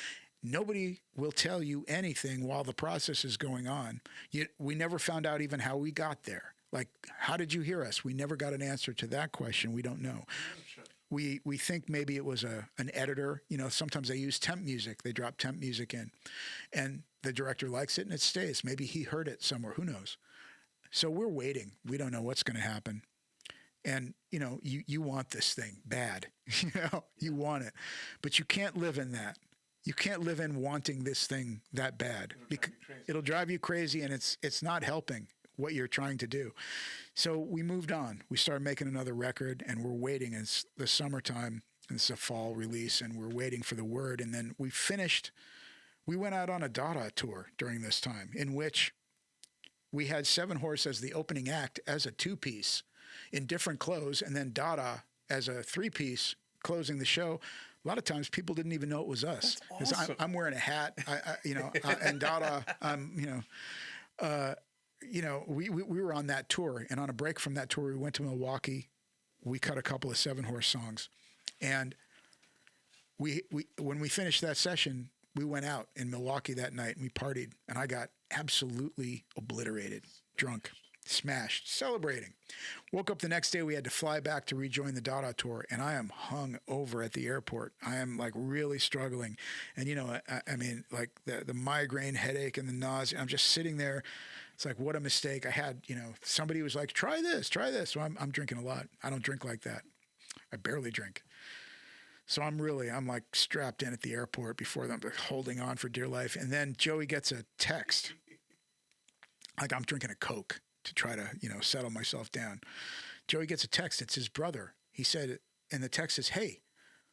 Nobody will tell you anything while the process is going on. We never found out even how we got there. Like, how did you hear us? We never got an answer to that question. We don't know. We think maybe it was an editor. You know, sometimes they use temp music. They drop temp music in, and the director likes it and it stays. Maybe he heard it somewhere. Who knows? So we're waiting. We don't know what's going to happen. And, you know, you want this thing bad. You know, you want it. But you can't live in that. You can't live in wanting this thing that bad. It'll drive you crazy, and it's not helping what you're trying to do. So we moved on. We started making another record, and we're waiting. It's the summertime, and it's a fall release, and we're waiting for the word. And then we went out on a Dada tour during this time, in which we had Seven Horse as the opening act as a two-piece in different clothes, and then Dada as a three-piece closing the show. A lot of times people didn't even know it was us, because awesome. I'm wearing a hat, and Dada, we were on that tour, and on a break from that tour, we went to Milwaukee. We cut a couple of Seven Horse songs, and we when we finished that session, we went out in Milwaukee that night and we partied, and I got absolutely obliterated, drunk. Smashed, celebrating. Woke up the next day. We had to fly back to rejoin the Dada tour, and I am hung over at the airport. I am like really struggling, and I mean, like the migraine headache and the nausea. I'm just sitting there. It's like, what a mistake. I had, somebody was like, try this. So I'm drinking a lot. I don't drink like that. I barely drink. So I'm like strapped in at the airport before them, holding on for dear life. And then Joey gets a text, like I'm drinking a Coke to try to, settle myself down. Joey gets a text. It's his brother. He said, and the text says, "Hey,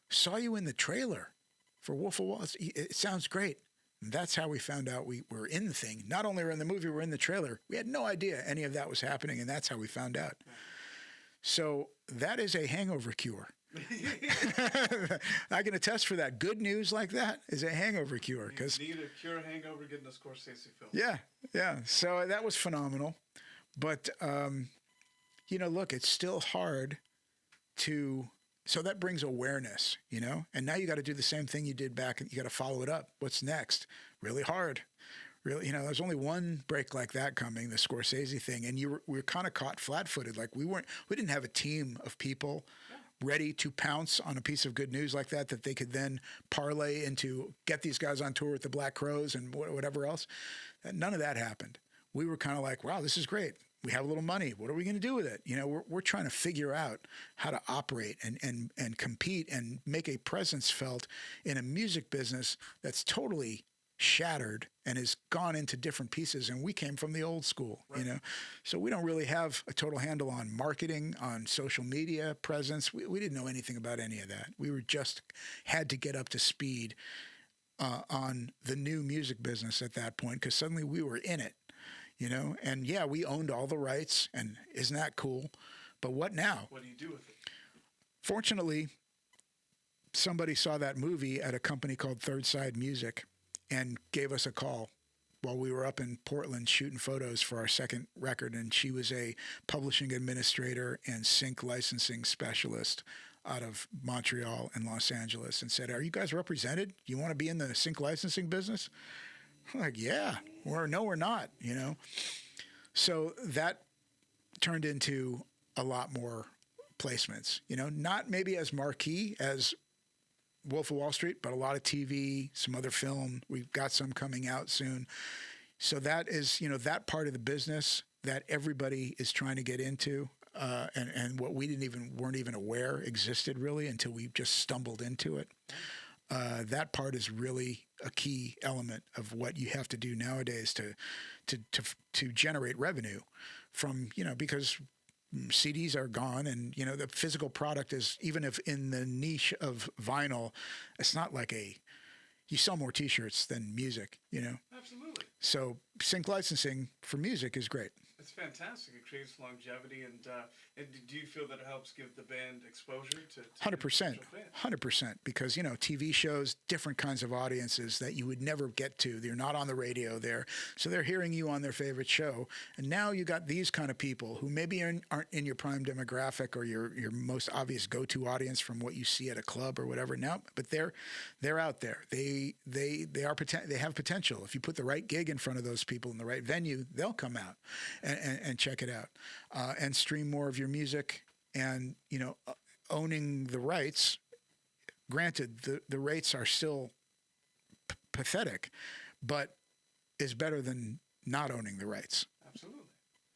saw you in the trailer for Wolf of Wall. It sounds great." And that's how we found out we were in the thing. Not only were in the movie, we were in the trailer. We had no idea any of that was happening, and that's how we found out. So that is a hangover cure. I can attest for that. Good news like that is a hangover cure. Because you need a cure hangover, getting a Scorsese film. Yeah. So that was phenomenal. But, look, it's still hard to, so that brings awareness, and now you got to do the same thing you did back, and you got to follow it up. What's next? Really hard. Really, there's only one break like that coming, the Scorsese thing. And we were kind of caught flat-footed. Like we didn't have a team of people ready to pounce on a piece of good news like that they could then parlay into, get these guys on tour with the Black Crowes and whatever else. None of that happened. We were kind of like, wow, this is great. We have a little money. What are we going to do with it? We're trying to figure out how to operate and compete and make a presence felt in a music business that's totally shattered and has gone into different pieces. And we came from the old school, right. So we don't really have a total handle on marketing, on social media presence. We didn't know anything about any of that. We were just had to get up to speed on the new music business at that point, because suddenly we were in it. And yeah, we owned all the rights, and isn't that cool? But what now? What do you do with it? Fortunately, somebody saw that movie at a company called Third Side Music and gave us a call while we were up in Portland shooting photos for our second record. And she was a publishing administrator and sync licensing specialist out of Montreal and Los Angeles, and said, "Are you guys represented? You want to be in the sync licensing business?" I'm like, "Yeah." No, we're not, you know? So that turned into a lot more placements, you know, not maybe as marquee as Wolf of Wall Street, but a lot of TV, some other film. We've got some coming out soon. So that is, you know, that part of the business that everybody is trying to get into, and what we weren't even aware existed really until we just stumbled into it. That part is really a key element of what you have to do nowadays to generate revenue from, you know, because CDs are gone, and you know the physical product is, even if in the niche of vinyl, it's not like you sell more T-shirts than music, you know. Absolutely. So sync licensing for music is great. It's fantastic. It creates longevity, and do you feel that it helps give the band exposure to 100%, 100%, because you know TV shows, different kinds of audiences that you would never get to. They're not on the radio there, so they're hearing you on their favorite show, and now you got these kind of people who maybe aren't in your prime demographic or your most obvious go-to audience from what you see at a club or whatever. Now, but they're out there. They have potential. If you put the right gig in front of those people in the right venue, they'll come out and check it out, and stream more of your music. And, you know, owning the rights, granted, the rates are still pathetic, but is better than not owning the rights. Absolutely.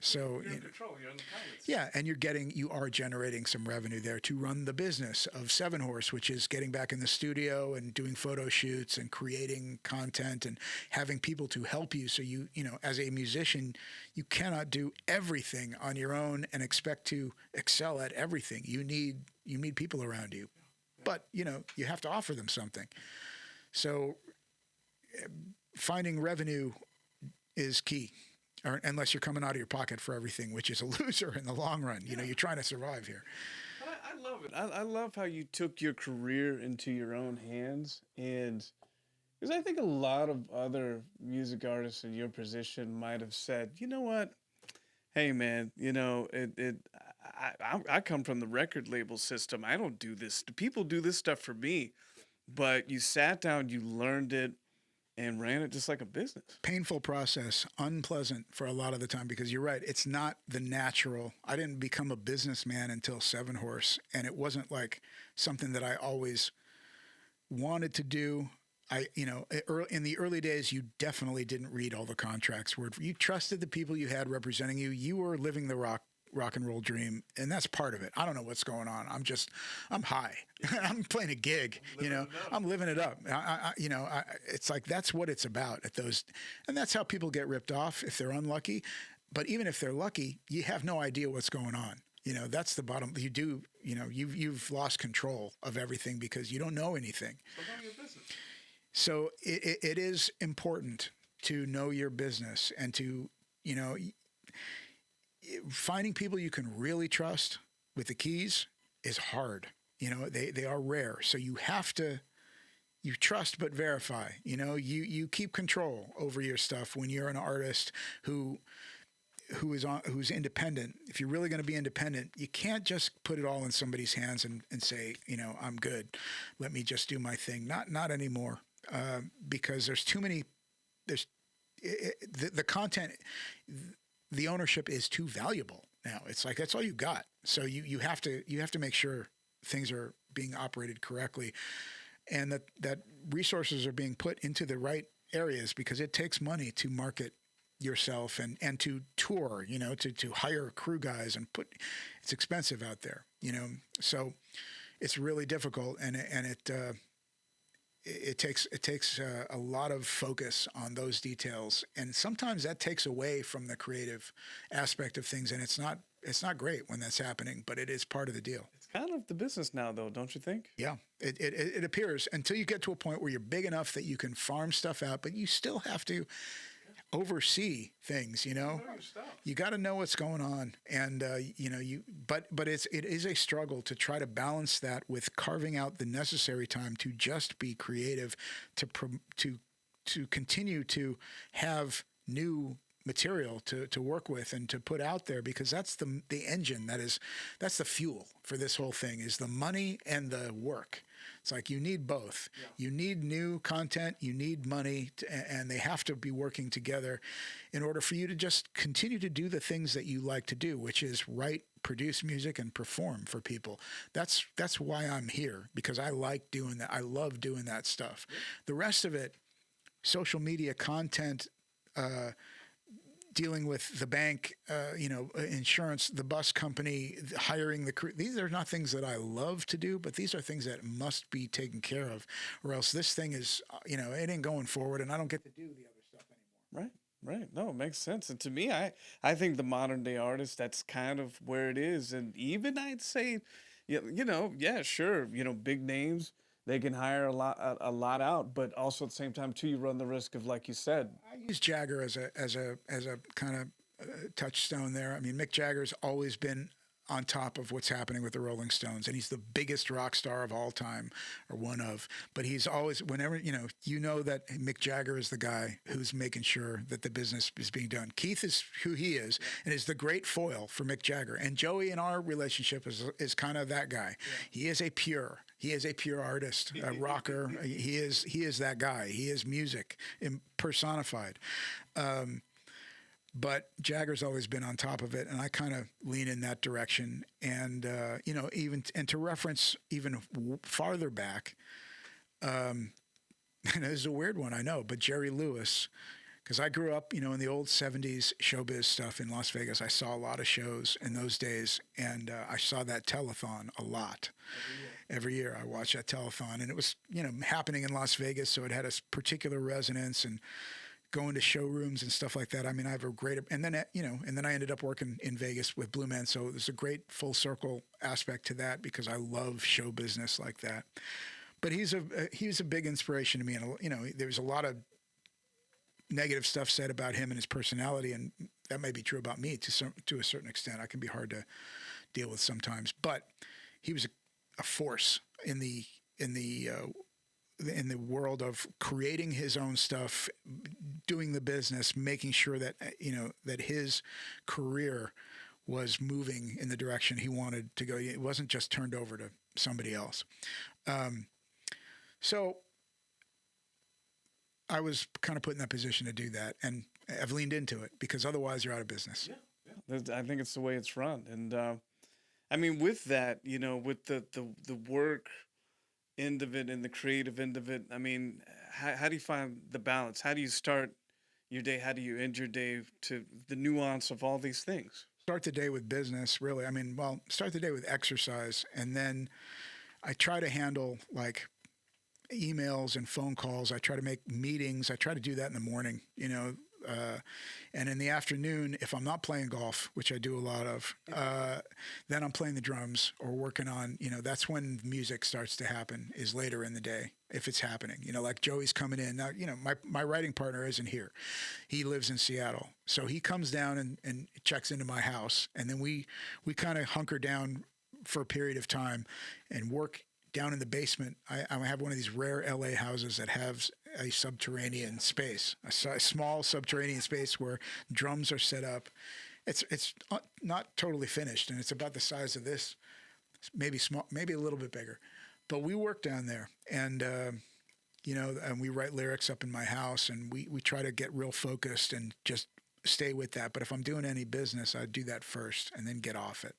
So you're in control. You're in the pilots. Yeah, and you are generating some revenue there to run the business of Seven Horse, which is getting back in the studio and doing photo shoots and creating content and having people to help you. So you know, as a musician, you cannot do everything on your own and expect to excel at everything. You need people around you, but you know, you have to offer them something. So finding revenue is key. Or unless you're coming out of your pocket for everything, which is a loser in the long run. You know, you're trying to survive here. But I love it. I love how you took your career into your own hands. And because I think a lot of other music artists in your position might have said, you know what? Hey, man, you know, I come from the record label system. I don't do this. People do this stuff for me. But you sat down, you learned it, and ran it just like a business. Painful process, unpleasant for a lot of the time, because you're right. It's not the natural. I didn't become a businessman until Seven Horse, and it wasn't like something that I always wanted to do. In the early days, you definitely didn't read all the contracts. You trusted the people you had representing you. You were living the rock and roll dream, and that's part of it. I don't know what's going on. I'm high. I'm playing a gig. You know, I'm living it up. It's like that's what it's about at those, and that's how people get ripped off if they're unlucky. But even if they're lucky, you have no idea what's going on. You know, that's the bottom. You do. You know, you've lost control of everything because you don't know anything. So it is important to know your business and to, you know, finding people you can really trust with the keys is hard. You know, they are rare. So you trust but verify. You know, you keep control over your stuff when you're an artist who's independent. If you're really going to be independent, you can't just put it all in somebody's hands and say, you know, I'm good. Let me just do my thing. Not anymore, because there's too many. The content. The ownership is too valuable now. It's like that's all you got. So you have to make sure things are being operated correctly, and that resources are being put into the right areas, because it takes money to market yourself and to tour. You know, to hire crew guys and it's expensive out there. You know, so it's really difficult, and it takes a lot of focus on those details, and sometimes that takes away from the creative aspect of things, and it's not great when that's happening, but it is part of the deal. It's kind of the business now, though, don't you think? Yeah, it appears, until you get to a point where you're big enough that you can farm stuff out, but you still have to oversee things, you got to know what's going on. And, but it is a struggle to try to balance that with carving out the necessary time to just be creative, to continue to have new material to work with and to put out there, because that's the engine, that's the fuel for this whole thing, is the money and the work. It's like you need both. Yeah. You need new content, you need money, and they have to be working together in order for you to just continue to do the things that you like to do, which is write, produce music, and perform for people. That's why I'm here, because I like doing that. I love doing that stuff. Yeah. The rest of it, social media content, dealing with the bank, insurance, the bus company, hiring the crew. These are not things that I love to do, but these are things that must be taken care of, or else this thing is, it ain't going forward, and I don't get to do the other stuff anymore. Right. No, it makes sense. And to me, I think the modern day artist, that's kind of where it is. And even I'd say, sure, big names, they can hire a lot out, but also at the same time too, you run the risk of, like you said. I use Jagger as a kind of touchstone there. I mean, Mick Jagger's always been on top of what's happening with the Rolling Stones, and he's the biggest rock star of all time, or one of. But he's always, whenever that Mick Jagger is the guy who's making sure that the business is being done. Keith is who he is, and is the great foil for Mick Jagger. And Joey, in our relationship, is kind of that guy. Yeah. He is a pure artist, a rocker. He is that guy. He is music personified. But Jagger's always been on top of it, and I kind of lean in that direction. And and to reference even farther back, and this is a weird one, I know, but Jerry Lewis, because I grew up, in the old 70s showbiz stuff in Las Vegas. I saw a lot of shows in those days, and I saw that telethon a lot. Every year I watched that telethon, and it was, happening in Las Vegas, so it had a particular resonance, and going to showrooms and stuff like that. I mean, I have a great, and then I ended up working in Vegas with Blue Man. So there's a great full circle aspect to that, because I love show business like that. But he's a big inspiration to me. And, there's a lot of negative stuff said about him and his personality. And that may be true about me to a certain extent. I can be hard to deal with sometimes, but he was a force in the world of creating his own stuff, doing the business, making sure that, that his career was moving in the direction he wanted to go. It wasn't just turned over to somebody else. So I was kind of put in that position to do that, and I've leaned into it, because otherwise you're out of business. Yeah. I think it's the way it's run. And, I mean, with that, with the work end of it and the creative end of it, I mean, how do you find the balance? How do you start your day? How do you end your day, to the nuance of all these things? Start the day with business, really. I mean, start the day with exercise, and then I try to handle like emails and phone calls. I try to make meetings. I try to do that in the morning, and in the afternoon, if I'm not playing golf, which I do a lot of, then I'm playing the drums or working on, that's when music starts to happen, is later in the day, if it's happening. Like Joey's coming in. Now, my writing partner isn't here. He lives in Seattle. So he comes down and checks into my house, and then we kind of hunker down for a period of time and work down in the basement. I have one of these rare LA houses that has a subterranean space, a small subterranean space where drums are set up. It's not totally finished, and it's about the size of this, maybe small, maybe a little bit bigger. But we work down there, and and we write lyrics up in my house, and we try to get real focused and just stay with that. But if I'm doing any business, I do that first and then get off it.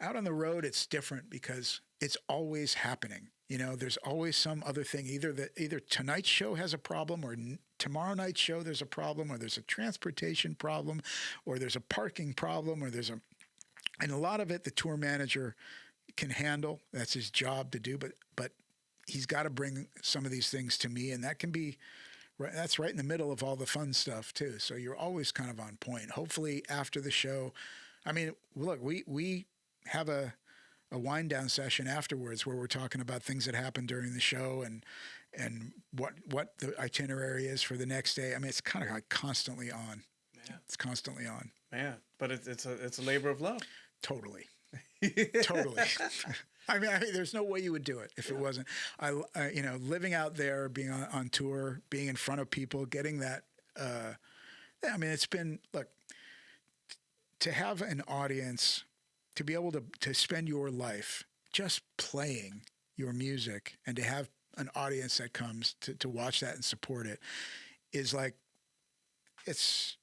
Out on the road, it's different, because it's always happening. There's always some other thing. Either tonight's show has a problem, or tomorrow night's show there's a problem, or there's a transportation problem, or there's a parking problem, or and a lot of it the tour manager can handle. That's his job to do. But he's got to bring some of these things to me, and that's right in the middle of all the fun stuff too. So you're always kind of on point. Hopefully after the show, I mean, look, we have a wind down session afterwards where we're talking about things that happened during the show and what the itinerary is for the next day. I mean, it's kind of like constantly on. Man. It's constantly on. Man, but it's a labor of love. Totally. Totally. I mean, there's no way you would do it if it wasn't. Living out there, being on tour, being in front of people, getting that. I mean, it's been, look, to have an audience, to be able to spend your life just playing your music and to have an audience that comes to watch that and support it is like, it's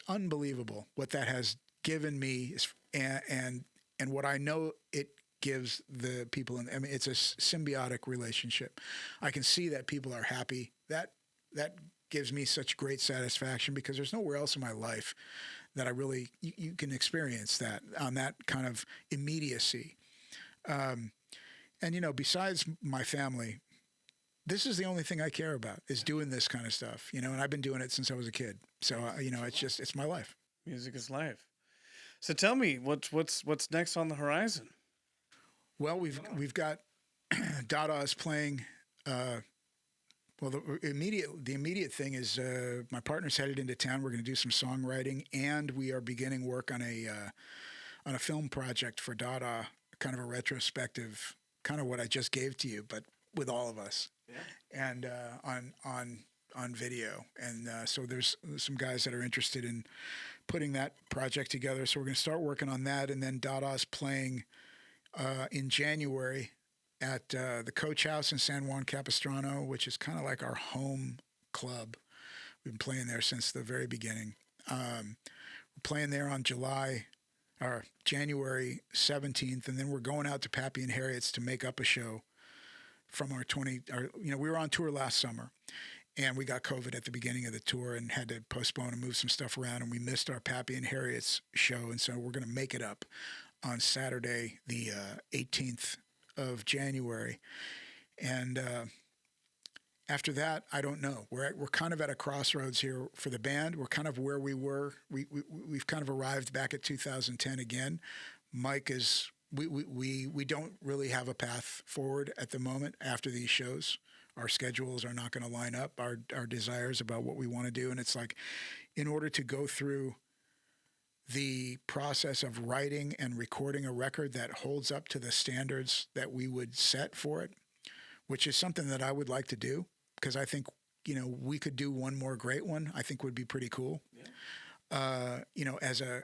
unbelievable what that has given me and what I know it gives the people. I mean, it's a symbiotic relationship. I can see that people are happy. That gives me such great satisfaction because there's nowhere else in my life that I really, you can experience that on that kind of immediacy. And, besides my family, this is the only thing I care about is doing this kind of stuff, and I've been doing it since I was a kid. So, it's my life. Music is life. So tell me, what's next on the horizon? Well, we've got Dada is playing. Well, the immediate thing is my partner's headed into town. We're going to do some songwriting, and we are beginning work on a film project for Dada, kind of a retrospective, kind of what I just gave to you, but with all of us, and on video. And so there's some guys that are interested in putting that project together. So we're going to start working on that, and then Dada's playing in January at the Coach House in San Juan Capistrano, which is kind of like our home club. We've been playing there since the very beginning. We're playing there on January 17th, and then we're going out to Pappy and Harriet's to make up a show from we were on tour last summer, and we got COVID at the beginning of the tour and had to postpone and move some stuff around, and we missed our Pappy and Harriet's show, and so we're going to make it up on Saturday, the 18th of January. And after that, I don't know. We're kind of at a crossroads here for the band. We're kind of where we were. We've kind of arrived back at 2010 again. Mike is we don't really have a path forward at the moment after these shows. Our schedules are not going to line up, our desires about what we want to do. And it's like, in order to go through the process of writing and recording a record that holds up to the standards that we would set for it, which is something that I would like to do, because I think, we could do one more great one, I think would be pretty cool. Yeah. As a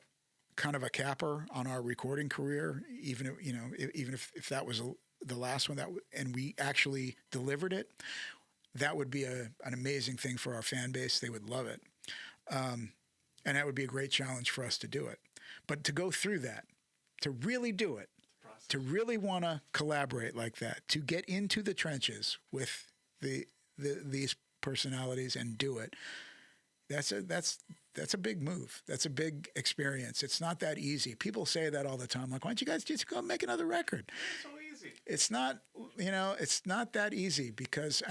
kind of a capper on our recording career, even if that was the last one and we actually delivered it, that would be an amazing thing for our fan base. They would love it. And that would be a great challenge for us to do it. But to go through that, to really do it, to really want to collaborate like that, to get into the trenches with these personalities and do it, that's a big move. That's a big experience. It's not that easy. People say that all the time. Like, why don't you guys just go make another record? It's so easy. It's not, it's not that easy because,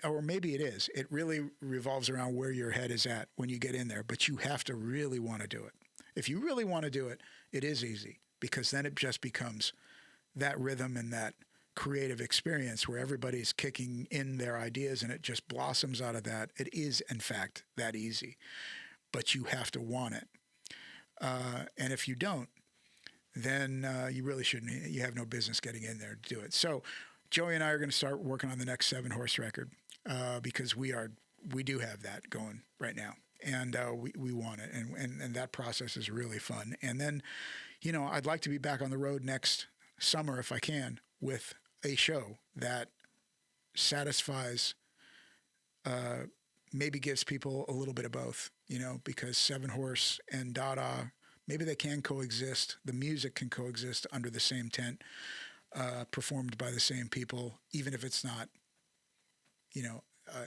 or maybe it is. It really revolves around where your head is at when you get in there, but you have to really want to do it. If you really want to do it, it is easy because then it just becomes that rhythm and that creative experience where everybody's kicking in their ideas and it just blossoms out of that. It is, in fact, that easy, but you have to want it. And if you don't, then you really shouldn't. You have no business getting in there to do it. So Joey and I are going to start working on the next 7-horse record because we do have that going right now, and we want it, and that process is really fun. And then, I'd like to be back on the road next summer if I can with a show that satisfies, maybe gives people a little bit of both, because 7-horse and Dada, maybe they can coexist. The music can coexist under the same tent. Performed by the same people, even if it's not,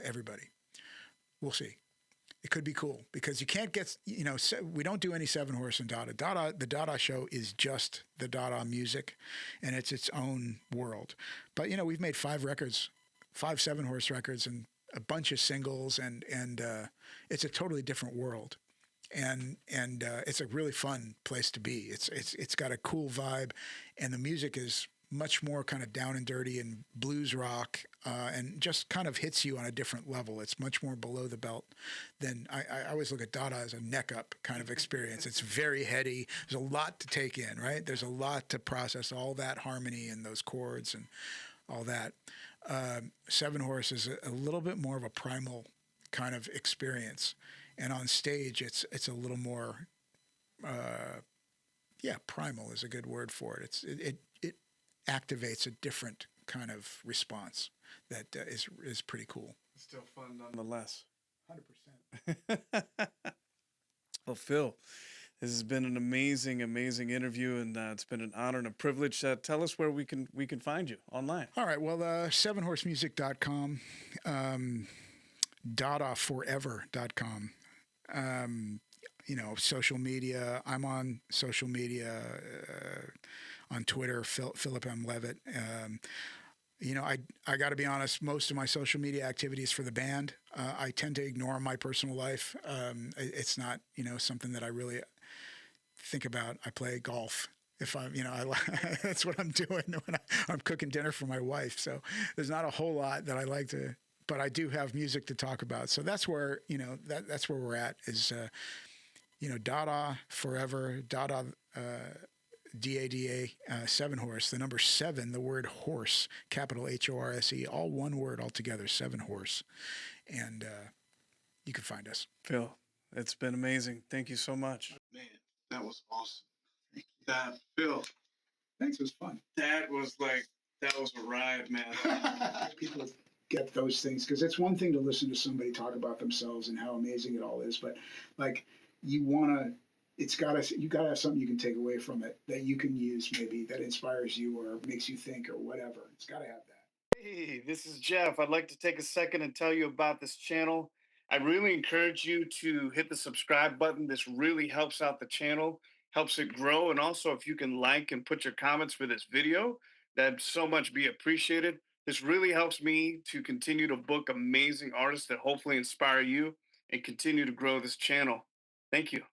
everybody. We'll see. It could be cool because you can't get, we don't do any 7-horse and Dada. The Dada show is just the Dada music, and it's its own world. But, we've made 5 7-horse records and a bunch of singles, and it's a totally different world. and it's a really fun place to be. It's got a cool vibe, and the music is much more kind of down and dirty and blues rock, and just kind of hits you on a different level. It's much more below the belt than I always look at Dada as a neck up kind of experience. It's very heady. There's a lot to take in, right? There's a lot to process, all that harmony and those chords and all that. Seven Horse is a little bit more of a primal kind of experience, and on stage it's a little more, yeah, primal is a good word for it. It activates a different kind of response that is pretty cool. It's still fun nonetheless. 100%. Well, Phil, this has been an amazing, amazing interview, and it's been an honor and a privilege. Tell us where we can find you online. All right. Well, sevenhorsemusic.com, dadaforever.com. Social media. I'm on social media, on Twitter, Philip M. Leavitt. I got to be honest, most of my social media activities for the band, I tend to ignore my personal life. It's not, something that I really think about. I play golf. If I'm, that's what I'm doing when I'm cooking dinner for my wife. So there's not a whole lot that I like to, but I do have music to talk about. So that's where, that's where we're at is, Dada forever, Dada, DADA, Seven Horse, the number 7, the word horse, capital HORSE, all one word altogether, Seven Horse. And you can find us. Phil, it's been amazing. Thank you so much. Man, that was awesome. Thank you. Phil. Thanks, it was fun. That was a ride, man. People get those things, because it's one thing to listen to somebody talk about themselves and how amazing it all is, but you gotta have something you can take away from it that you can use, maybe that inspires you or makes you think or whatever. It's gotta have that. Hey, this is Jeff. I'd like to take a second and tell you about this channel. I really encourage you to hit the subscribe button. This really helps out the channel, helps it grow. And also, if you can like and put your comments for this video, that'd so much be appreciated. This really helps me to continue to book amazing artists that hopefully inspire you and continue to grow this channel. Thank you.